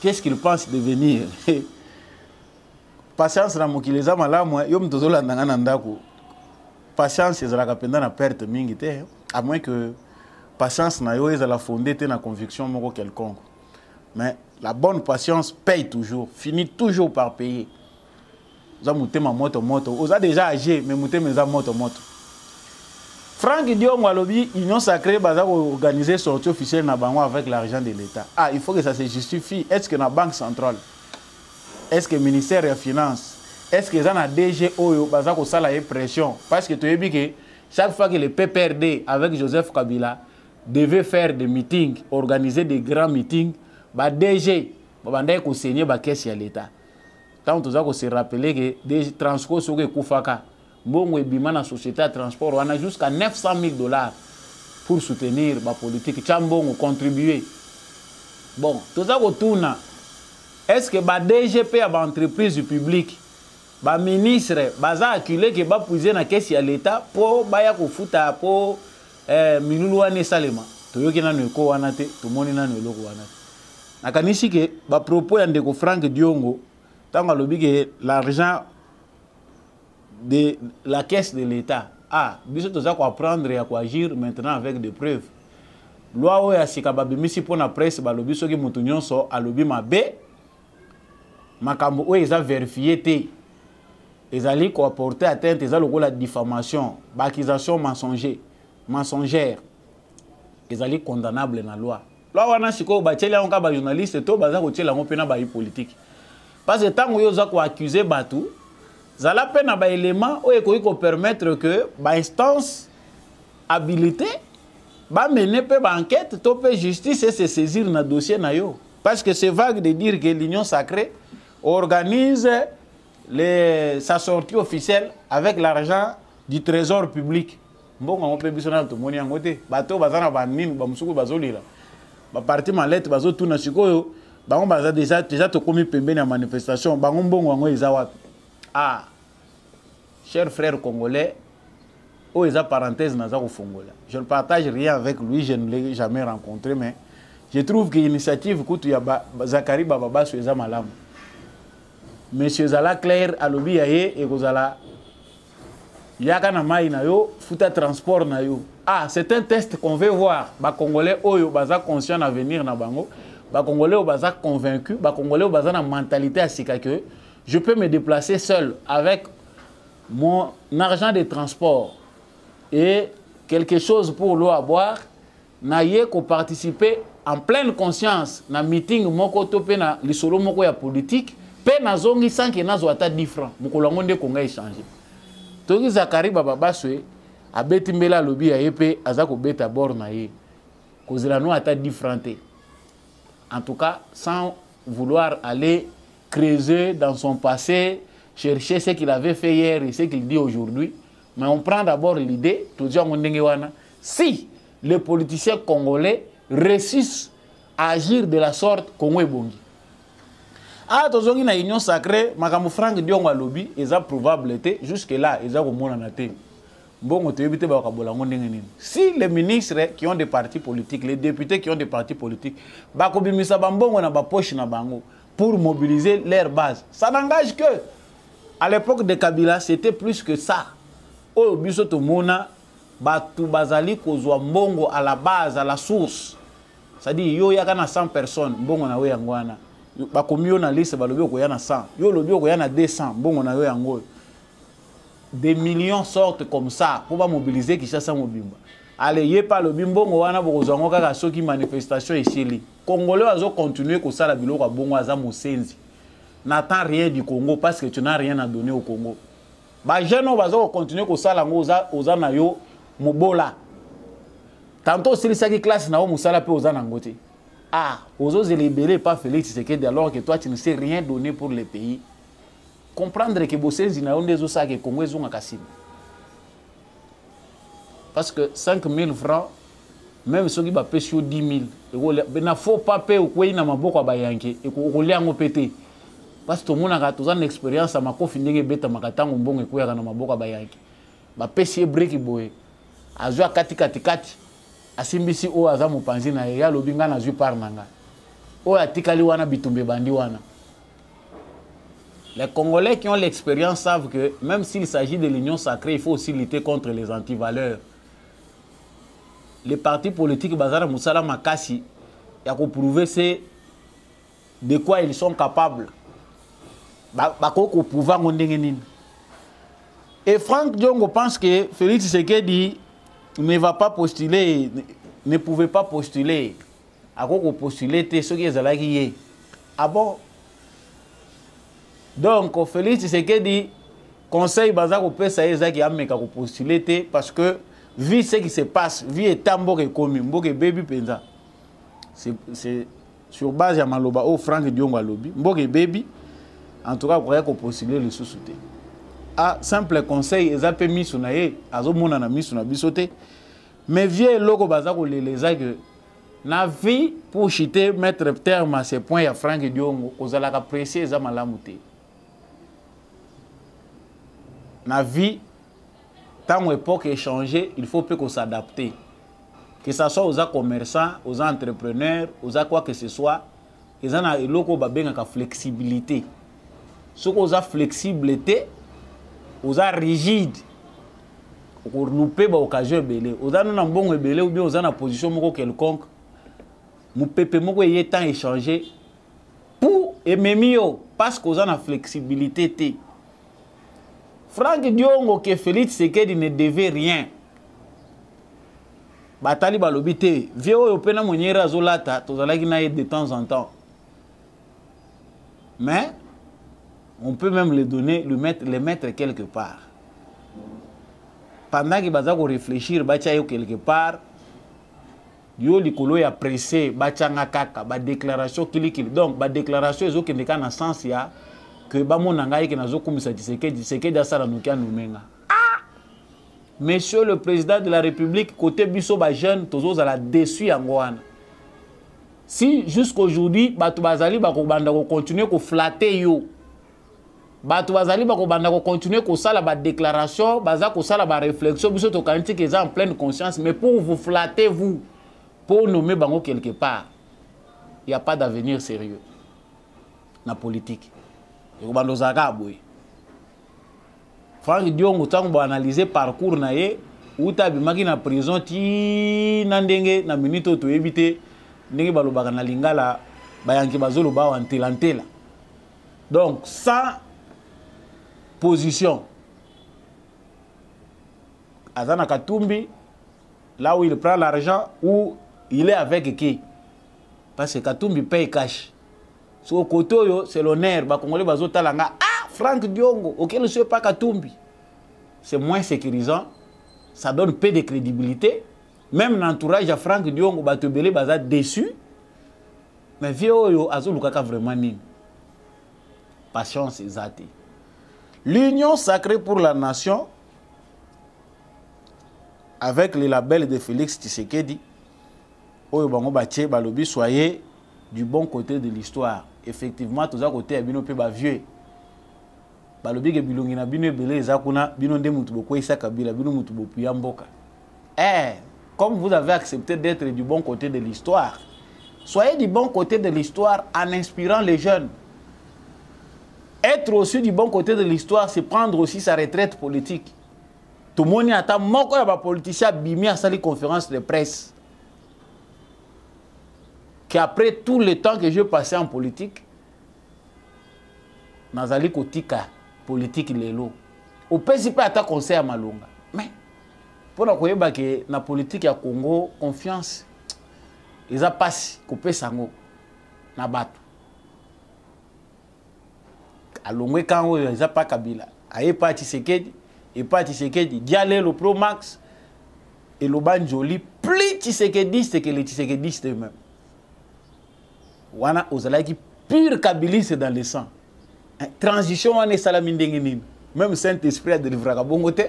[SPEAKER 1] Qu'est-ce qu'il pense devenir? Patience na mokileza malamu yo mtozola ndanga ndako. Patience ezalaka penda na perte mingi te, à moins que patience na yo ezala fondée te na conviction moko quelconque. Mais la bonne patience paye toujours, finit toujours par payer. Vous avez moto. Vous avez déjà agi, mais vous avez moto. Franck Diongo Alobi, Union sacrée, va organiser sortie officielle avec l'argent de l'État. Ah, il faut que ça se justifie. Est-ce que la Banque centrale, est-ce que le ministère des Finances, est-ce que la DGO va faire pression? Parce que tu as vu que chaque fois que le PPRD avec Joseph Kabila devait faire des meetings, organiser des grands meetings, bah DG va signer la caisse à l'État. Quand on a se rappeler que des transports sont Koufaka, bon ebima na société de transport, on a jusqu'à 900 000 $ pour soutenir la politique. Chambon contribuer. Bon, tout ça tourne. Est-ce que ba DGP a entreprise publique, ba ministre, baza acculé que ba puiser na caisse à l'État pour baya ko futa pour minulu wane salema. Toyoki na neko wana te, to moni na neloko wana. Nakanisi que ba propos ya ndeko Franck Diongo tant que l'argent de la caisse de l'État, biso toza ko apprendre et à agir maintenant avec des preuves. Loi o ya sikababi misi pour la presse balobi soki mutu nyonso alobi mabe makambo o eza vérifié te ezali ko apporter atteinte ezali ko la diffamation, accusation mensongère ezali condamnable na loi. Loi wana siko ba tshela onka ba journaliste to baza ko tshela ngo pena ba politique. Parce que tant que vous avez accusé Batou, vous avez peine à élément où permettre que l'instance habilitée mener une enquête, une justice et se saisir dans le dossier. Parce que c'est vague de dire que l'union sacrée organise sa sortie officielle avec l'argent du trésor public. Bon, on peut bien tout le monde en côté. Bateau, bazana banine, bamusuku bazolila. Ba parti malette, bazo tout na sikoyo. Bango baza déjà to komi pembe na manifestation. Bango mbongo wango eza wapi? Ah, chers frères congolais, oh eza parenthèse naza ko fongola. Je ne partage rien avec lui, je ne l'ai jamais rencontré, mais je trouve que l'initiative kutu ya Zakari Bababa so eza malamu. Monsieur Zala Claire alobi yaye et kozala yaka na mai na yo futa transport na yo. Ah, c'est un test qu'on veut voir. Ba Congolais oyo baza conscient à venir na bango. Ba Congolais oyo baza convaincu, ba Congolais oyo baza na mentalité à sika que je peux me déplacer seul avec mon argent de transport et quelque chose pour l'eau à boire. Na ye ko participer en pleine conscience na meeting moko to pe na lisolo moko ya politique. Pe na zongi sanke nazo ata 10 francs. Mukolo ngonde konga échanger. Toki Zakari Bababa Swe abeti mbela lobi ya yepe azako beta bord na ye. Kozela no ata 10 francs. En tout cas, sans vouloir aller creuser dans son passé, chercher ce qu'il avait fait hier et ce qu'il dit aujourd'hui, mais on prend d'abord l'idée, si les politiciens congolais réussissent à agir de la sorte, Congo est bongi. Ah, tozongi na union sacrée, makamu Frank Diongo lobby, eza probable jusque là, eza komona na te. Bon, si les ministres qui ont des partis politiques, les députés qui ont des partis politiques, pour mobiliser leur base, ça n'engage que. À l'époque de Kabila, c'était plus que ça. Au bisoto mona, batu bazali kozwa mbongo à la base, à la source. C'est-à-dire, yo yakana 100 personnes, mbongo na we yangwana. Bakomi yo na liste balobi ko yana 100. Yo lobi ko yana 200, mbongo na we yango. Des millions sortent comme ça pour mobiliser Kinshasa Mobimba. Allez, yé pas le bimbongo wana bokozango kaka soki manifestation esili. Congolais azo continuer ko sala biloko a bongo aza mosenzi. N'attends rien du Congo parce que tu n'as rien à donner au Congo. Ba jeune bazo continuer ko sala ngo oza na yo mobola. Tantôt si ça qui classe na o musala pe oza na ngote. Ah, ozo se libérer pas Félix Tshisekedi alors que toi tu ne sais rien donner pour le pays. Comprendre que Bosenzi na onde zo sa ke Congo ezonga kasima. Parce que 5 000 francs, même ceux qui va payer 10 000, il ne faut pas payer au Koué na maboko bayanke et ko lia ngo pété. Parce que tout le monde a une expérience à ma confiner beta makatango mbongo e kuya na maboko bayanke. Ba pesi break boy. Azwa kati asimbisi o aza mopanzi na ya lobinga na zwi par nanga. O atikali wana bitumbe bandi wana. Les Congolais qui ont l'expérience savent que même s'il s'agit de l'union sacrée, il faut aussi lutter contre les antivaleurs. Les partis politiques, Bazara Moussala Makassi, il y a qu'à prouver de quoi ils sont capables. Et Frank Diongo pense que Félix Tshisekedi ne va pas postuler, ne pouvait pas postuler. À quoi postuler, ce qui est là qui est. Ah bon? Donc, Félix Tshisekedi conseille Bazar Pesa qui a mis postuler parce que, vu ce qui se passe, vu étant Mboke Komi, Mboke Baby Penza, c'est sur base de Maloba, au Frank Diongo Lobby, Mboke Baby, en tout cas, il faut postuler le sous-souté. Ah, simple conseil, ils ont mis sur naïe, ils ont mis sur bisoté, mais vieux logo Bazar les que na vie pour chiter, mettre terme à ces points à Frank Diongo, vous allez apprécier les amalamouté. La vie, tant l'époque est changée, il faut qu'on s'adapte. Que ce soit aux commerçants, aux entrepreneurs, aux quoi que ce soit, ils ont une flexibilité. Ce qu'on a flexibilité, aux rigide, pour louper l'occasion belé. Aux a un bon belé ou bien aux a une position quelconque, nous pouvons temps échanger pour aimer mieux parce qu'on a une flexibilité. Frank Diongo que Félix Tshisekedi ne devait rien. Batali balobité, vieux opena moniera zolata, tozalaki na de temps en temps. Mais on peut même les donner, les mettre quelque part. Pendant qu'il va réfléchir, bacha quelque part, yo likolo ya pressé, bacha nga kaka, ba déclaration kilikili. Donc ba déclaration ezo kendeka na sens ya que Bamonangaï qui n'a pas comme ça Tshisekedi a ça dans nous. Monsieur le président de la République, côté biso ba jeune, tous à la déçu Angouane. Si jusqu'aujourd'hui, Batou Bazali va continuer à flatter yo. Batou Bazali va continuer à faire la déclaration, à faire la réflexion, biso to kanti que en pleine conscience, mais pour vous flatter vous, pour nommer bango quelque part, il n'y a pas d'avenir sérieux dans la politique. Et vous avez Franck Diongo tango analyser parcours na ye ou tabimaki na prison ti na ndenge na minute to éviter ndenge balobaka na lingala bayanki bazolo ba wantelantela. Donc sans position Azana Katumbi là où il prend l'argent ou il est avec qui? Parce que Katumbi paye cash. So koto c'est l'honneur ba congolais bazotalanga. Franck Diongo, auquel ne soit pas Katumbi, c'est moins sécurisant, ça donne peu de crédibilité. Même l'entourage à Franck Diongo, Batobele, baza déçu. Mais vieux, Azulukaka vraiment ni. Patience exate. L'Union sacrée pour la nation, avec le label de Félix Tshisekedi, Oyo Bango Bache, Balobi, soyez du bon côté de l'histoire. Effectivement, tous à côté, Abino Pe vieux. Balobi ke bilongi na bino ebele ezakuna bino nde mutu boko isa kabila bino mutu bopu ya mboka. Comme vous avez accepté d'être du bon côté de l'histoire, soyez du bon côté de l'histoire en inspirant les jeunes. Être aussi du bon côté de l'histoire, c'est prendre aussi sa retraite politique. Tout le monde attend moko ya ba politicien bimi à sali conférence de presse. Qu'après tout le temps que j'ai passé en politique, nazali kotika politique lelo au PCP ata conseil à Malonga, mais pour na que na politique ya Congo confiance ils a passé couper sango na bato alongwe kango ils a pas Kabila aye pas Tshisekedi et pas Tshisekedi diale le Pro Max et le banjoli plus Tshisekediste que les Tshisekedistes eux-mêmes wana ozalaki pire kabiliste dans le sang. Transition on est salamindengini même Saint-Esprit a délivré à bongote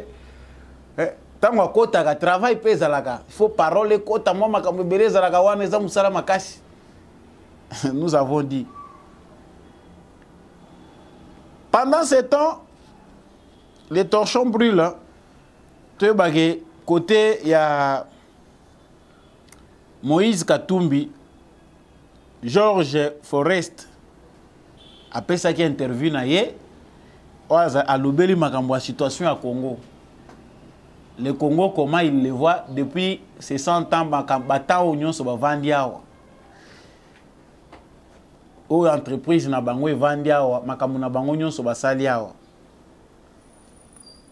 [SPEAKER 1] tant à kota ka travail pesa laka il faut parole kota moi makambo beleza laka wana eza musala makasi. Nous avons dit pendant ce temps les torchons brûlent. Tu bagé côté il y a Moïse Katumbi, Georges Forest après ça qui intervient na ye a lobeli makambo la situation à Congo. Le Congo comment il le voit depuis 60 ans bata union so bavandiawa. O entreprise na bango evandiawa makambo na bango union so basaliawa.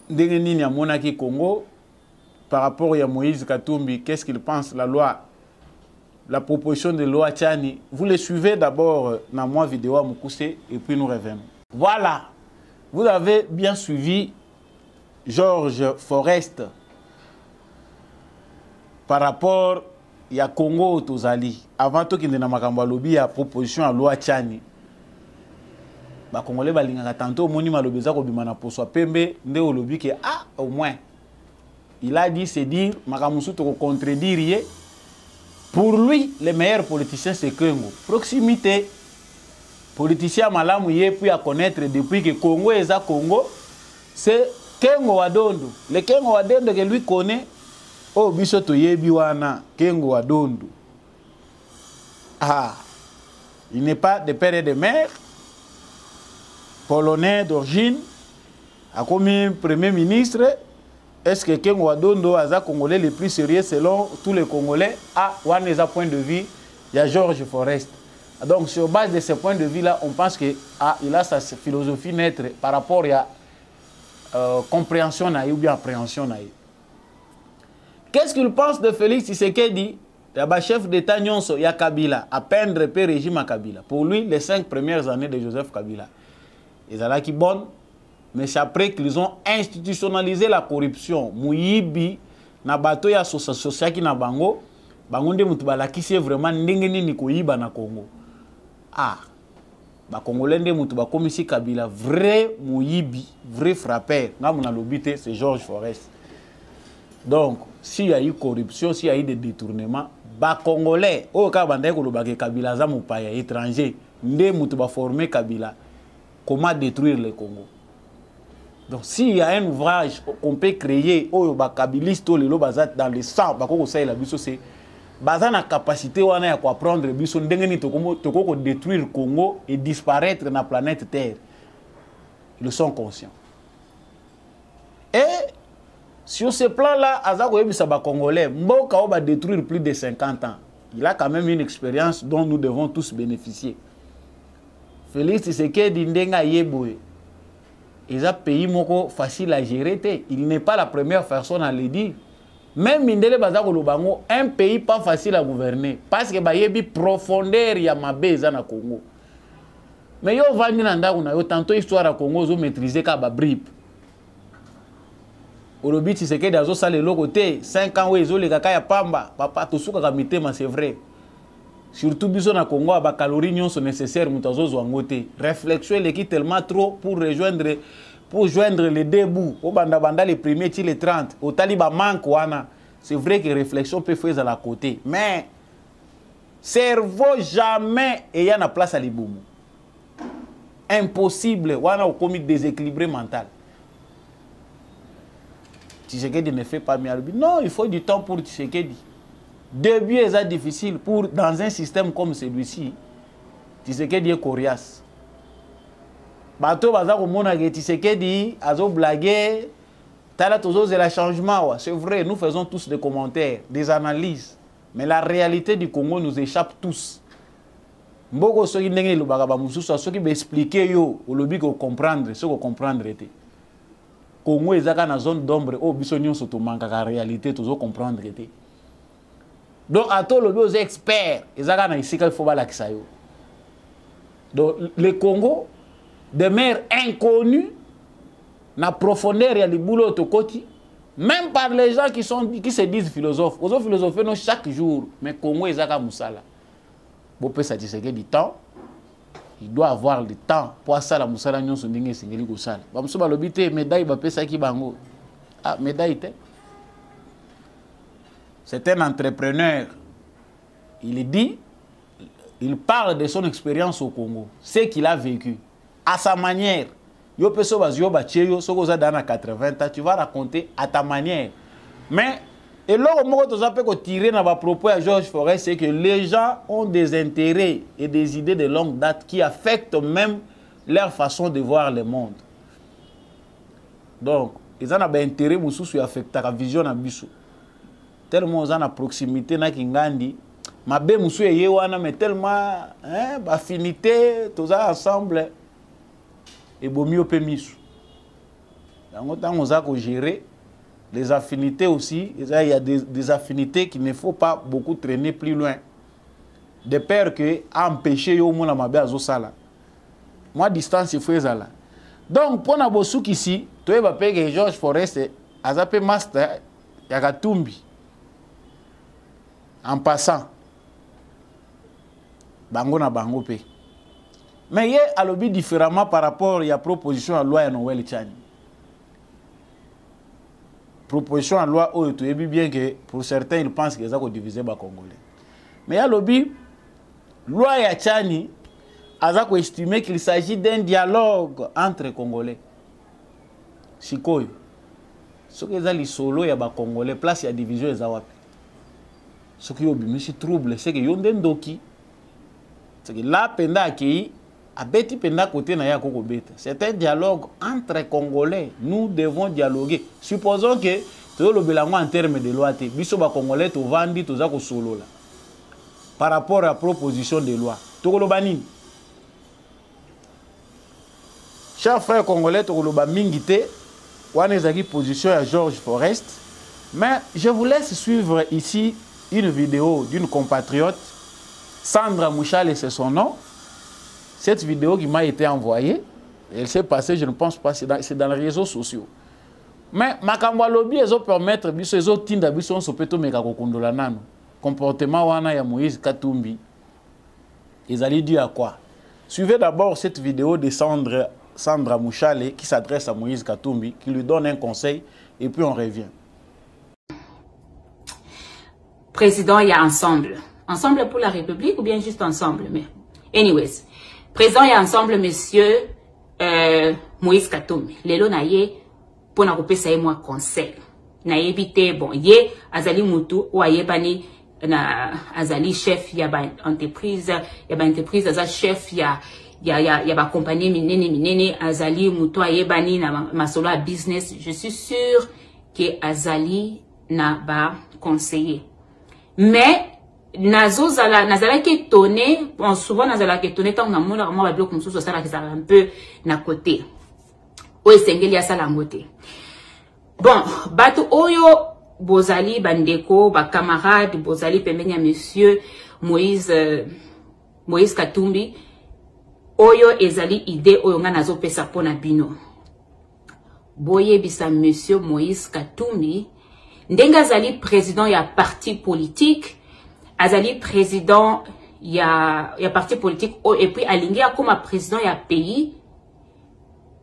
[SPEAKER 1] Ndenge nini amona ki Congo par rapport à Moïse Katumbi, qu'est-ce qu'il pense la loi? La proposition de loi Tchani, vous le suivez d'abord dans moi vidéo à Moukousé et puis nous revenons. Voilà, vous avez bien suivi Georges Forest par rapport à Congo Tozali. Avant tout qu'il y ait un lobby à proposition à loi Tchani. Les Congolais balingaka tantôt moni malobeza ko bimana poswa pembe nde au lobby que au moins il a dit c'est dire makamusu to contredire. Pour lui, le meilleur politicien, c'est Congo. Proximité. Politicien malamu yé puis à connaître depuis que Congo est à Congo, c'est Kengo Wadondo. Le Kengo Wadondo que lui connaît, oh, bisoto yebi wana, Kengo Wadondo. Ah, il n'est pas de père et de mère, polonais d'origine, a commis premier ministre. Est-ce que Kengo Wadondo a Congolais le plus sérieux selon tous les Congolais? Ah, on a point de vue, il y a Georges Forest. Donc sur base de ce point de vue-là, on pense que il a sa philosophie naître par rapport à compréhension ou bien appréhension. Qu'est-ce qu'il pense de Félix Tshisekedi? Il y a chef d'État Nyonso, il y a Kabila, à peindre le régime à Kabila. Pour lui, les 5 premières années de Joseph Kabila, ils ont qui bonne. Mais c'est après qu'ils ont institutionnalisé la corruption. Mouyibi, na bato ya association qui na bango, bango nde mutu balakisi vraiment ndenge nini koyiba na Congo. Ah. ba Congolais nde mutu ba komisi Kabila vrai moyibi, vrai frappeur. Nga mona lobité c'est Georges Forest. Donc, s'il y a eu corruption, s'il y a eu des détournements, ba Congolais, au cas bandé ko lobake Kabila za mupaya étranger, nde mutu ba former Kabila. Comment détruire le Congo? Donc, s'il y a un ouvrage qu'on peut créer, oh ba Kabiliste le lo bazat dans le sang, ba ko ça la biso c'est baza na capacité wana ya ko prendre biso ndenge ni to ko détruire le Congo et disparaître na planète Terre. Ils sont conscients. Et sur ce plan-là, Azako Ebisa ba Congolais, Mboka va détruire plus de 50 ans. Il a quand même une expérience dont nous devons tous bénéficier. Félix Tshisekedi Ndenga Yeboye, ils ont pays moko facile à gérer. Il n'est pas la première personne à le dire. Même Mindele Bazako Lubango, un pays pas facile à gouverner. Parce que Bayebi profondeur ya mabeza na Congo. Mais yo vandi nanda kuna yo tantôt histoire à Congo zo maîtriser ka ba brip. Olobi Tshisekedi azo sale lokote 5 ans wezo le kaka ya pamba papa tosuka ka mitema c'est vrai. Surtout biso na Congo ba calories nyonso nécessaires mutazo zwangote. Réflexion l'équipe tellement trop pour joindre les deux bouts. Au banda les premiers ti les 30. Au taliba manque wana. C'est vrai que réflexion peut faire à la côté, mais cerveau jamais ayant la place à l'iboumu. Impossible wana au commis déséquilibré mental. Tshisekedi ne fait pas mieux. Non, il faut du temps pour Tshisekedi. Début est difficile pour dans un système comme celui-ci. Tshisekedi est coriace. Bato baza ko mona ke Tshisekedi azo blaguer. Tala tozo c'est le changement. C'est vrai, nous faisons tous des commentaires, des analyses. Mais la réalité du Congo nous échappe tous. Mboko soki ndenge lobaka ba mususu soki be expliquer yo, o lobi ko comprendre, ce ko comprendre était. Congo ezaka na zone d'ombre o biso nyonso to manka ka réalité tozo comprendre était. Donc à tout lobi aux experts, ezaka na isika il faut balakisa yo. Donc le Congo demeure inconnu na profondeur ya libulo to koti, même par les gens qui se disent philosophes. Aux philosophes non chaque jour, mais Congo ezaka musala. Bo pe ça dit du temps. Il doit avoir le temps pour ça la musala nyonso ndenge singeli ko sala. Ba muso ba lobité médaille ba pesa ki bango. Ah médaille té. C'est un entrepreneur. Il dit, il parle de son expérience au Congo, ce qu'il a vécu à sa manière. Yo peso bazio ba tcheyo soko za dana 80 ans, tu vas raconter à ta manière. Mais et là, on peut tirer dans ma propos à Georges Forest, c'est que les gens ont des intérêts et des idées de longue date qui affectent même leur façon de voir le monde. Donc, ils ont un intérêt qui affecte la vision de Bissou. Tellement ils ont une proximité na Kingandi, ma bé Moussou et Yewana, mais tellement affinité, tous ensemble, et bon mieux pémissou. Donc, on a gérer. Les affinités aussi, il y a des affinités qu'il ne faut pas beaucoup traîner plus loin. De peur que empêcher yo mona mabe azosala. Moi distance il faut ça là. Donc pour na bosouk ici, toi va payer Georges Forest azape master ya Katumbi. En passant bango na bango pe. Mais il y a lobby différemment par rapport à la proposition à loi ya Noël Tchani. Proposition à loi où tu es bien que pour certains ils pensent qu'ils ont divisé les Congolais. Mais il y a lobby loi ya Tchani a estimé qu'il s'agit d'un dialogue entre Congolais. Sikoyo. Ce qui est les solo ya ba Congolais place ya division les awapi. Ce qui est trouble c'est que yonden doki c'est que là penda accueilli abeti penda côté na ya koko beta. C'est un dialogue entre Congolais. Nous devons dialoguer. Supposons que tout le bilan en termes de loi te biso ba Congolais to vandi to za ko solo là. Par rapport à la proposition de loi. To lo banini. Chers frères congolais to lo ba mingité wana ezaki position à Georges Forest. Mais je vous laisse suivre ici une vidéo d'une compatriote Sandra Mouchal, c'est son nom. Cette vidéo qui m'a été envoyée, elle s'est passée, je ne pense pas, c'est dans les réseaux sociaux. Mais makambo lobby ezo permettre biso ezo tinda biso on sopeto meka kokondola nano. Comportement wana ya Moïse Katumbi. Ils allaient dire à quoi? Suivez d'abord cette vidéo de Sandra Mouchale qui s'adresse à Moïse Katumbi, qui lui donne un conseil, et puis on revient.
[SPEAKER 2] Président, il y a ensemble. Ensemble pour la République ou bien juste ensemble? Mais, anyways. Président, il y a ensemble, monsieur Moïse Katumbi. Lelo na ye, pour na kopesa ye moi conseil. Na éviter, bon, ye, azali mutu, ou aye bani, na azali chef, ya ba entreprise, aza chef, ya ba compagnie minene, azali mutu aye bani na masolo a business. Je suis sûr que azali na ba conseiller. Mais, nazala qui étonné, bon, souvent nazala qui étonné, tant que namona vraiment bablo comme ça la qui ça un peu na côté. Oye sengeli asa la ngote. Bon, batu oyo bozali bandeko, ba camarade bozali pembeni monsieur Moïse Katumbi, oyo ezali idée oyo nga nazo pesa pona bino. Boye bisa monsieur Moïse Katumbi, ndenga zali président ya parti politique, azali président ya parti politique et puis alingi comme président ya pays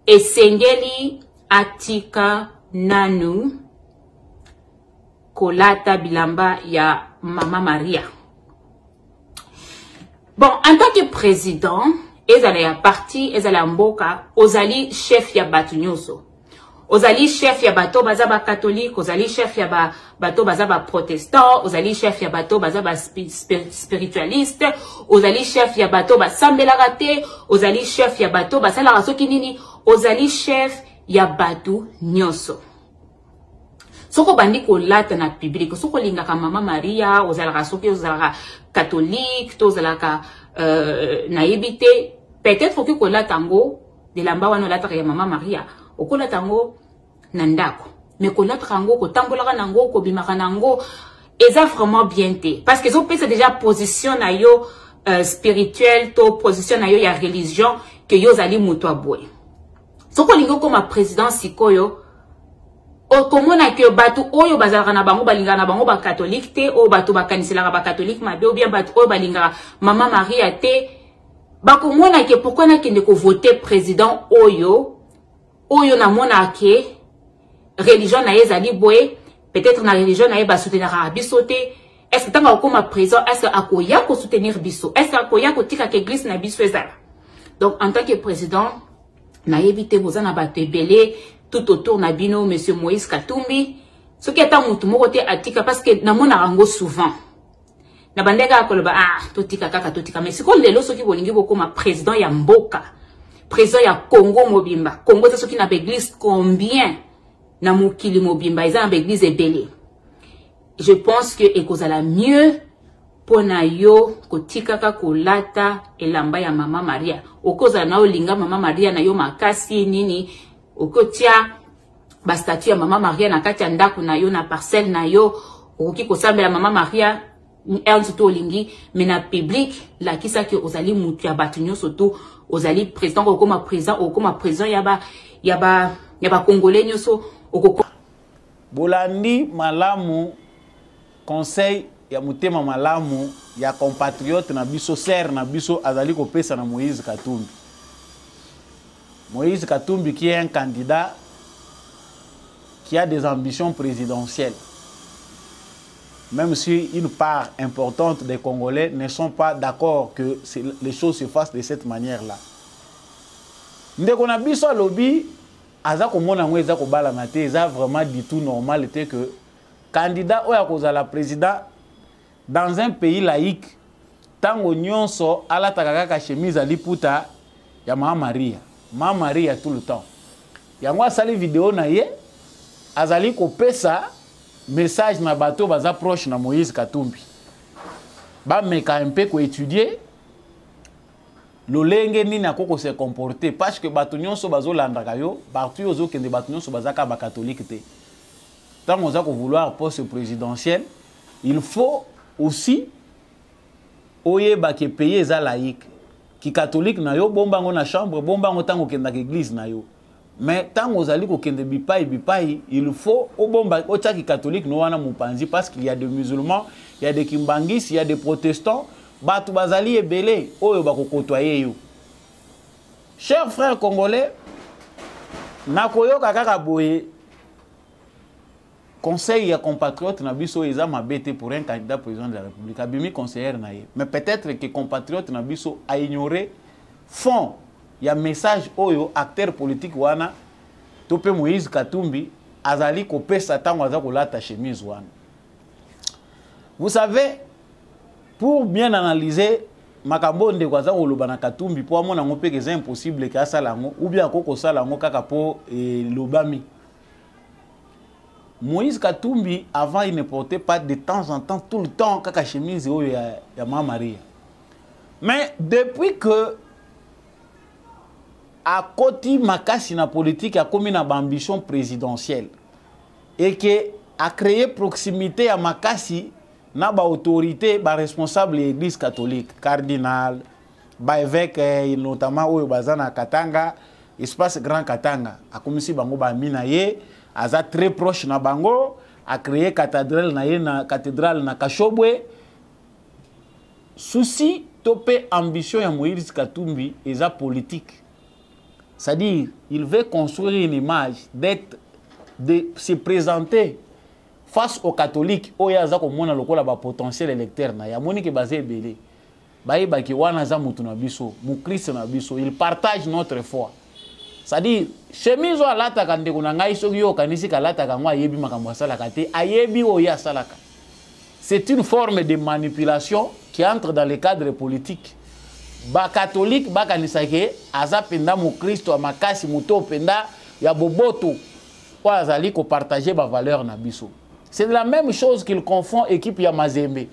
[SPEAKER 2] et sengeli atika nanu kolata bilamba ya Mama Maria. Bon, en tant que président, ezala ya parti, ezala mboka, ozali chef ya batu nyonso. Ozali chef ya bato bazaba catholique, ozali chef ya bato bazaba protestant, ozali chef ya bato bazaba spiritualiste, ozali chef ya bato basambela rate, ozali chef ya bato basala rasoki nini, ozali chef ya bato nyonso. Soko bandi ko lata na public, soko linga ka Mama Maria, ozala rasoki, ozala catholique, to ozala ka naibite, peut-être que ko lata ngo de lamba wana lata ya Mama Maria. Okola tango nandako mais kola trango ko tambola nango ko bimaka nango eza vraiment bien té parce que zo pesa déjà position na yo spirituel to position na yo ya religion que yo zali muto aboy soko lingo comme président sikoyo o komona que batu oyo bazalaka na bango balinga na bango ba catholique té o batu bakanisela ba catholique mabe ou bien batu oyo balinga Mama Maria té bakomona que pourquoi na kende ko voter président oyo na mona ke religion na ezali boye peut-être na religion na eba soutenir biso te est-ce que tanga okoma président est-ce akoya ko soutenir biso est-ce akoya ko tika ke église na biso ezala donc en tant que président na éviter bozana bato ebele tout autour na bino monsieur Moïse Katumbi ce qui est un mutu moko te atika parce que na mona rango souvent na bandeka koloba to tika kaka to tika mais siko lelo soki bolingi bokoma président ya mboka président ya Congo mobimba. Congo c'est ce qui n'a pas église combien na mukili mobimba ils ont église ebele. Je pense que ekozala mieux pour na yo kotikaka kolata elamba ya Mama Maria. Okoza na olinga Mama Maria na yo makasi nini okotia ba statue ya Mama Maria na kati ya ndako na yo na parcelle na yo okoki kosambela Mama Maria surtout olingi mais na public la kisa ki ozali mutu ya batu nyonso to ozali président okoma président yaba congolais nyonso okoko
[SPEAKER 1] bolandi malamu conseil ya mutema malamu ya compatriote na biso ser na biso azali kopesa na Moïse Katumbi. Moïse Katumbi qui est un candidat qui a des ambitions présidentielles. Même si une part importante des Congolais ne sont pas d'accord que les choses se fassent de cette manière-là. Ndeko na biso lobby aza komona ngo eza kobala na te eza vraiment du tout normal était que candidat oya kozala président dans un pays laïque tango nyonso alataka kaka chemise aliputa ya Mama Maria tout le temps. Yango asali vidéo na ye azali kopesa message na bateau baza proche na Moïse Katumbi. Ba meka un peu ko étudier lolenge nini akoko se comporter parce que bato nyonso bazolandaka yo partout ozo kende bato nyonso bazaka ba catholique te. Tant on a vouloir poste présidentiel, il faut aussi oyeba ke payer za laïque ki catholique na yo bomba ngo na chambre bomba ngo tango kenda ke église na yo. Mais tant aux alliés qui ont bipai, il faut au bomba au tchaki catholique nous wana mupanzi parce qu'il y a des musulmans, il y a des kimbangis, il y a des protestants, batu bazali ebele oyo bako kotoyer yo. Chers frères congolais, nakoyoka kaka boye conseil ya compatriote na biso eza mabete pour un candidat président de la République. Abimi conseiller na ye. Mais peut-être que compatriote na biso a ignoré fond ya message oyo acteur politique wana tope Moïse Katumbi azali kopesa tango aza kolata chemise wana. Vous savez, pour bien analyser makambo ndeko aza koloba na Katumbi po amona ngo pe que c'est impossible que asala ngo ou bien koko sala ngo kaka po lobami. Moïse Katumbi, avant, il ne portait pas de temps en temps, tout le temps, kaka chemise oyo ya Mama Maria. Mais depuis que à côté makasi na politique a commis na ambition présidentielle et que a créé proximité à makasi na ba autorité, ba responsable de l'église catholique, cardinal, ba évêque notamment oyo bazana Katanga, espace Grand Katanga, a commis bango ba minaye. Aza très proche na bango, a créé cathédrale na Kashobwe. Souci topé ambition ya Moïse Katumbi eza politique. C'est-à-dire, il veut construire une image de se présenter face aux catholiques oyo aza komona lokola ba potentiel électeur na ya moni ke bazé belé. Baye baki wana za mutu na biso, mu Christ na biso, il partage notre foi. C'est-à-dire, chemise ou alata kande kuna ngai soki yo kanisi kalata kangwa ayebi makambo asalaka te, ayebi oyo asalaka. C'est une forme de manipulation qui entre dans le cadre politique. Ba catholique ba kanisa ke aza penda mu Kristo makasi muto penda ya boboto po azali ko partager ba valeur na biso. C'est la même chose qu'il confond équipe ya Mazembe.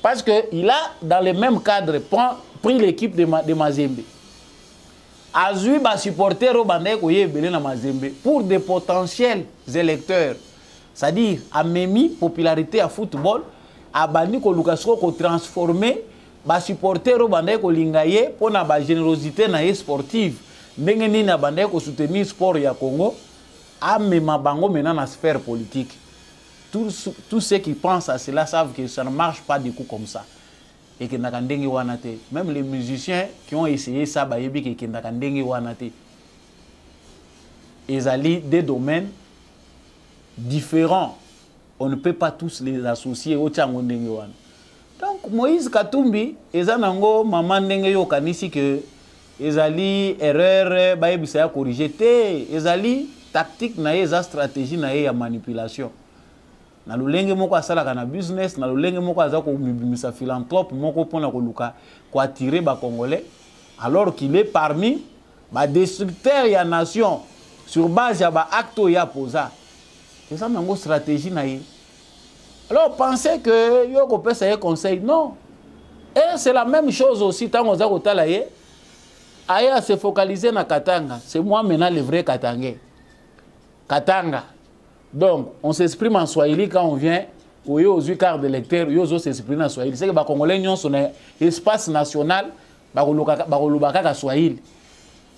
[SPEAKER 1] Parce que il a dans le même cadre pris l'équipe de Mazembe. Azui ba supporter au bandé koye belé na Mazembe pour des potentiels électeurs. C'est-à-dire a memi popularité à football, a bandi ko lukasko ko transformer ba supporter au bandé ko lingaye pour na ba générosité na sportive. Ndenge ni na bandé ko soutenir sport ya Congo, a mema bango maintenant na sphère politique. Tous ceux qui pensent à cela savent que ça ne marche pas du coup comme ça. Et que même les musiciens qui ont essayé ça, ils allient des domaines différents. On ne peut pas tous les associer au Tchango Ndengewan. Donc Moïse Katumbi, ils ont maman Ndengeyo kanisi que ils allient erreur, baïbisa corriger, ils allient tactique naïe, stratégie naïe à manipulation. Na lolenge moko asalaka na business na lolenge moko azako mibimisa philanthrope moko pona koluka ko attirer ba congolais alors qu'il est parmi ba destructeurs ya nation sur base ya ba acte ya posa. C'est ça nango stratégie na ye. Alors pensez que yo ko pesa ye conseil non. Et c'est la même chose aussi tant oza ko tala ye aya se focaliser na Katanga. C'est moi maintenant le vrai Katangais. Katanga. Donc, on s'exprime en Swahili quand on vient aux cartes d'électeurs, ils s'expriment en Swahili. C'est que les Congolais ont un espace national, ils Swahili.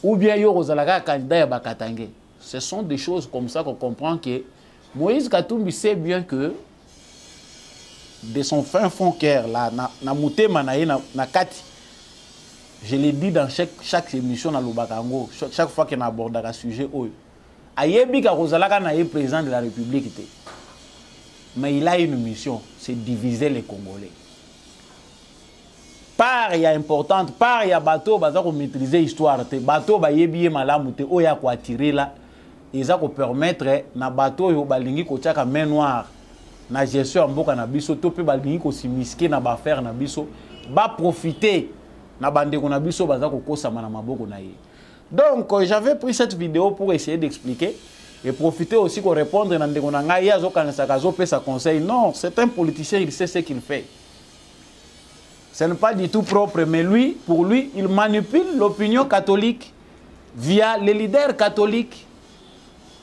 [SPEAKER 1] Ou bien ils ont un candidat à Katangé. Ce sont des choses comme ça qu'on comprend que Moïse Katumbi sait bien que de son fin fond cœur, na mutema na kati, je l'ai dit dans chaque émission dans Lubakango, chaque fois qu'on aborde un sujet, Ayebi Karozalaka n'est pas président de la République. Mais il a une mission, c'est diviser les Congolais. Part il y a importante, part il y a bateau, bateau pour maîtriser l'histoire. Bateau ba yebi malamute, oya ko attirer là, et ça ko permettre na bateau yo balingi ko tchaka main noire, na gestion mboka na biso, topé balingi ko simiske na ba faire na biso, ba profiter na bande ko na biso baza ko kosama na maboko na ye. Donc, j'avais pris cette vidéo pour essayer d'expliquer et profiter aussi pour répondre à sa conseil. Non, c'est un politicien, il sait ce qu'il fait. Ce n'est pas du tout propre, mais lui, pour lui, il manipule l'opinion catholique via les leaders catholiques.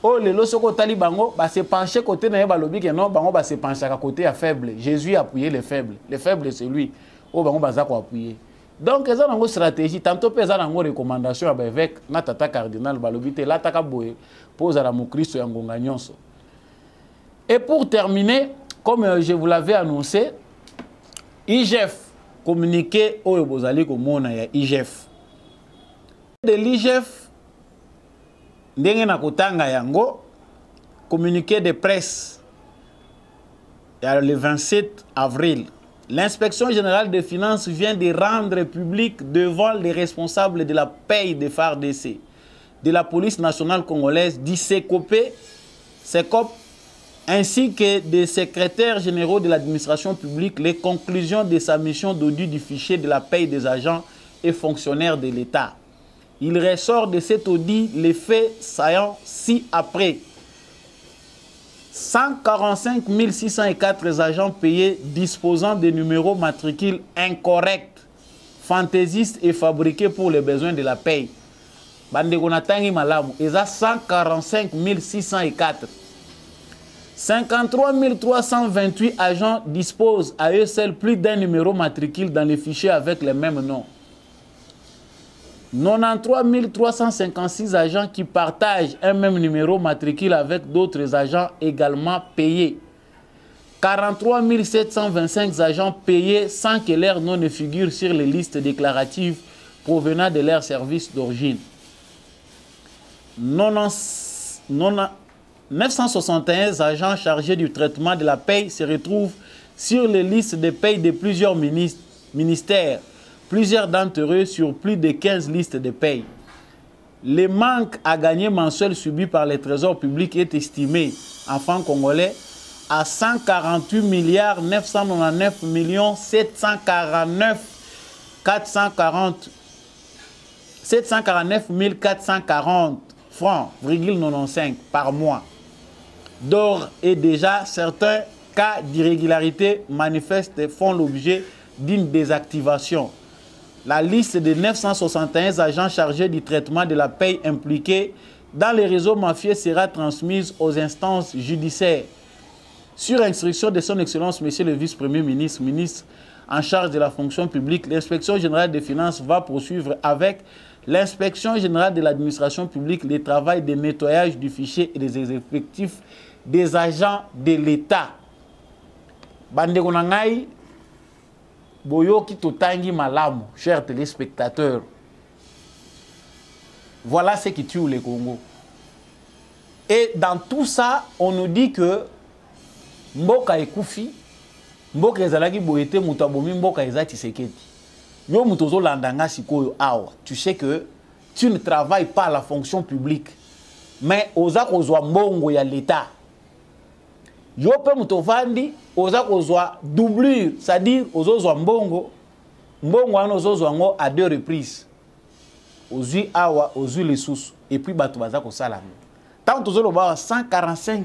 [SPEAKER 1] Oh, les losoko talibango, bah se pencher côté na balobi que non, bango bah se pencher à côté à faible. Jésus a appuyé les faibles. Les faibles c'est lui. Oh, bango bah ça quoi appuyer. Donc, ils ont une stratégie. Tantôt, ils ont une recommandation avec Natata Cardinal Balobite, l'Ataka Boé, pose à la Christ et Ngonganyonso. Et pour terminer, comme je vous l'avais annoncé, IGF communiqué au Bozali Komona, IGF. de l'IGF, ndenge na kotanga yango, communiqué de presse le 27 avril. L'inspection générale des finances vient de rendre public devant les responsables de la paye des FARDC, de la police nationale congolaise, du CECOP, ainsi que des secrétaires généraux de l'administration publique, les conclusions de sa mission d'audit du fichier de la paye des agents et fonctionnaires de l'État. Il ressort de cet audit les faits saillants ci-après. 145 604 agents payés disposant de numéros matricules incorrects, fantaisistes et fabriqués pour les besoins de la paye. Bandegonatangi malamu, ils ont 145 604. 53 328 agents disposent à eux seuls plus d'un numéro matricule dans les fichiers avec les mêmes noms. 93 356 agents qui partagent un même numéro matricule avec d'autres agents également payés. 43 725 agents payés sans que leur nom ne figure sur les listes déclaratives provenant de leur service d'origine. 961 agents chargés du traitement de la paye se retrouvent sur les listes de paye de plusieurs ministères, plusieurs d'entre eux sur plus de 15 listes de paye. Le manque à gagner mensuel subi par les trésors publics est estimé en francs congolais à 148 999 749 440 francs, 95 par mois. D'ores et déjà, certains cas d'irrégularité manifestes font l'objet d'une désactivation. La liste de 961 agents chargés du traitement de la paye impliqués dans les réseaux mafieux sera transmise aux instances judiciaires. Sur instruction de son Excellence, Monsieur le Vice-Premier ministre, ministre en charge de la fonction publique, l'Inspection générale des finances va poursuivre avec l'Inspection générale de l'administration publique le travail de nettoyage du fichier et des effectifs des agents de l'État. Bandeko na ngai, boyoki totangi malamu, chers téléspectateurs. Voilà ce qui tue le Congo. Et dans tout ça, on nous dit que Mboka ekufi, Mboka ezalaki boyete mutabomi Mboka eza Tshisekedi. Yo mutozo landanga sikoyo awa. Tu sais que tu ne travailles pas à la fonction publique, mais oza kozwa mbongo ya l'État. Yo pe mutovandi oza kozwa doublure, c'est-à-dire ozozwa mbongo, mbongo ano ozozwa ngo à deux reprises. Ozui awa, ozui les sous, et puis bato baza kosala. Tant que 145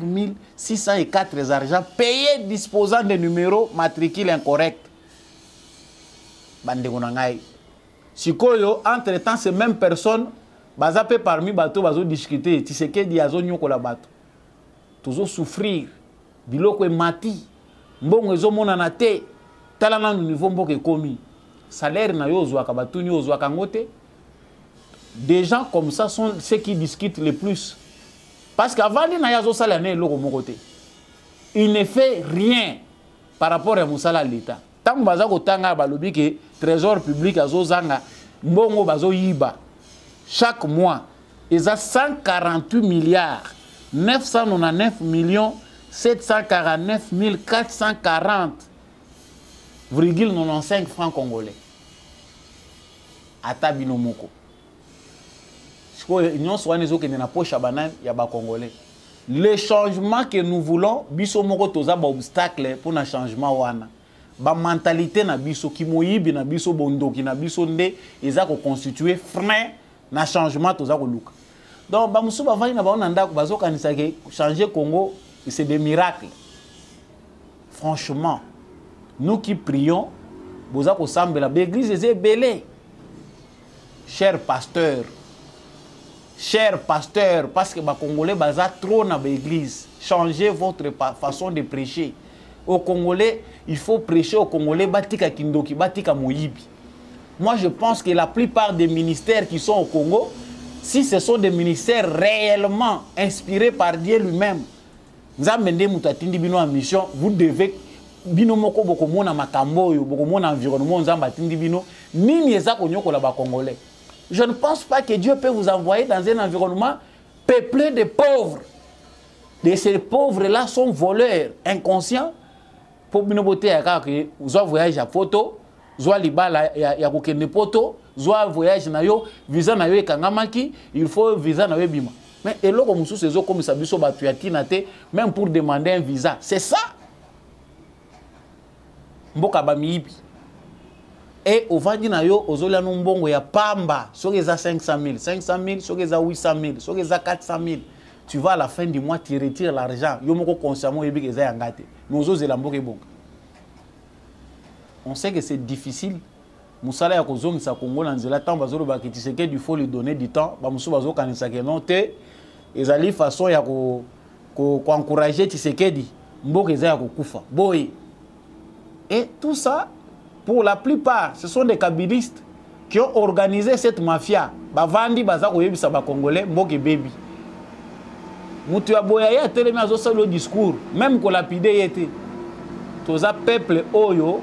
[SPEAKER 1] 604 argents payés disposant de numéros matricules incorrects. Bandeko na ngai. Sikoyo, entre-temps, ces mêmes personnes, bazape parmi bato bazo discuter, Tshisekedi azo nyokola bato. Tozo souffrir, biloko mati, mbongo ezo mona na te, tala na niveau mboke komi. Salaire na yo ozwaka batuni ozwaka ngote. Des gens comme ça sont ceux qui discutent le plus. Parce qu'avant, il ne fait rien par rapport à Moussala l'État. Tant que Bazako Tanga Balobi que Trésor public a Zozanga, Mbongo Bazo Yiba, chaque mois, ils ont 148 milliards 999 millions 749 440,95 francs congolais. Ata binomoko. Le changement que nous voulons, biso moko toza ba obstacle pour na changement wana. Ba mentalité na biso ki moyibi na biso bondoki na biso nde eza ko constituer frein na changement toza ko luka. Donc ba musu ba vani na ba onanda ko bazo kanisa ke changer Congo, c'est des miracles. Franchement, nous qui prions, boza ko sambela l'église est belé. Chers pasteurs, parce que les Congolais sont trop dans l'église. Changez votre façon de prêcher. Au Congolais, il faut prêcher au Congolais. Batika Kindoki, Batika Moyibi. Moi, je pense que la plupart des ministères qui sont au Congo, si ce sont des ministères réellement inspirés par Dieu lui-même, vous devez binomoko bokomona makamboyo bokomona environnement nzamba tindi bino nini eza konyokola ba Congolais. Je ne pense pas que Dieu peut vous envoyer dans un environnement peuplé de pauvres. Et ces pauvres-là sont voleurs, inconscients. Pour nous voter à que vous voyagez à photo, soit libala ya kokende poto, soit voyage na yo, visa na yo ekangamaki, il faut visa na yo bima. Mais et là comme ces comme ça biso batuatina te, même pour demander un visa, c'est ça. Mboka ba miibi. Et au vandi na yo ozola no mbongo ya pamba, soki za 500 000, 500 000, soki za 800 000, soki za 400 000. Tu vas à la fin du mois, tu retires l'argent. On sait que c'est difficile. Moussala ya kozongi sa Congo na nzela tant bazolo ba kitiseke du faut lui donner du temps. Ba musu bazo kanisa ke non te ezali façon ya ko encourager Tshisekedi. Mboka eza ya kokufa. Boy. Et tout ça pour la plupart ce sont des kabylistes qui ont organisé cette mafia. Ba vandi baza koyebisa ba congolais mboka baby. Mutu ya boya ya telemi azo le discours même ko lapide yete toza peuple oyo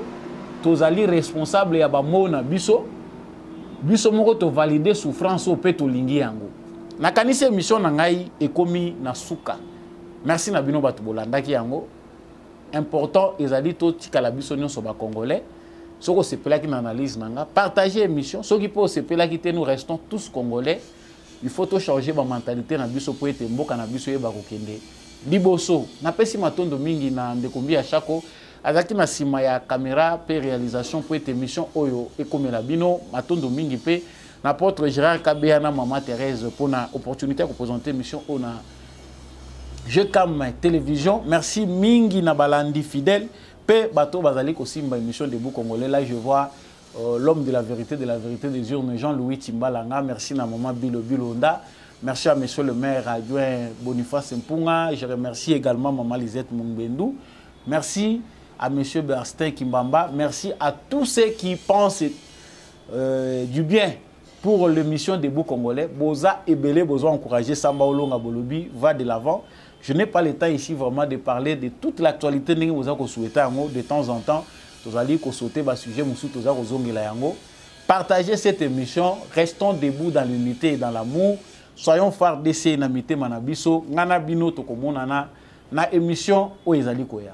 [SPEAKER 1] tozali responsable ya ba mona biso moko to valider souffrance au pe to lingi yango na kanisa émission na ngai ekomi na suka. Merci na bino batu bolandaki yango important ezali to tikala biso nyonso ba congolais soko sepelaki na analyse nanga partager émission soki po sepelaki te nous restons tous congolais. Il faut tout changer ma mentalité na biso po ete mboka na biso yeba kokende liboso na pesi matondo mingi na ndekombi ya chako azaki na sima ya caméra pe réalisation po ete émission oyo ekomela bino matondo mingi pe na porte Gérard Kabea na Maman Thérèse pour na opportunité de présenter émission ona Je Cam télévision. Merci mingi na balandi fidèle pe bato bazali ko simba émission Debout Congolais. Là je vois l'homme de la vérité des urnes, Jean-Louis Timbalanga. Merci à maman Bilo Bilonda. Merci à monsieur le maire adjoint Boniface Mpunga. Je remercie également maman Lisette Mungbendu. Merci à monsieur Berstin Kimbamba. Merci à tous ceux qui pensent du bien pour l'émission Debout Congolais. Boza et Belé, Boza encourager Samba Olonga Bolobi, va de l'avant. Je n'ai pas le temps ici vraiment de parler de toute l'actualité que vous avez souhaité de temps en temps. Vous allez sauter le sujet, partagez cette émission, restons debout dans l'unité et dans l'amour. Soyons forts d'essayer d'amiter Manabiso, Nana Bino Tokomonana, na émission Oezali Koya.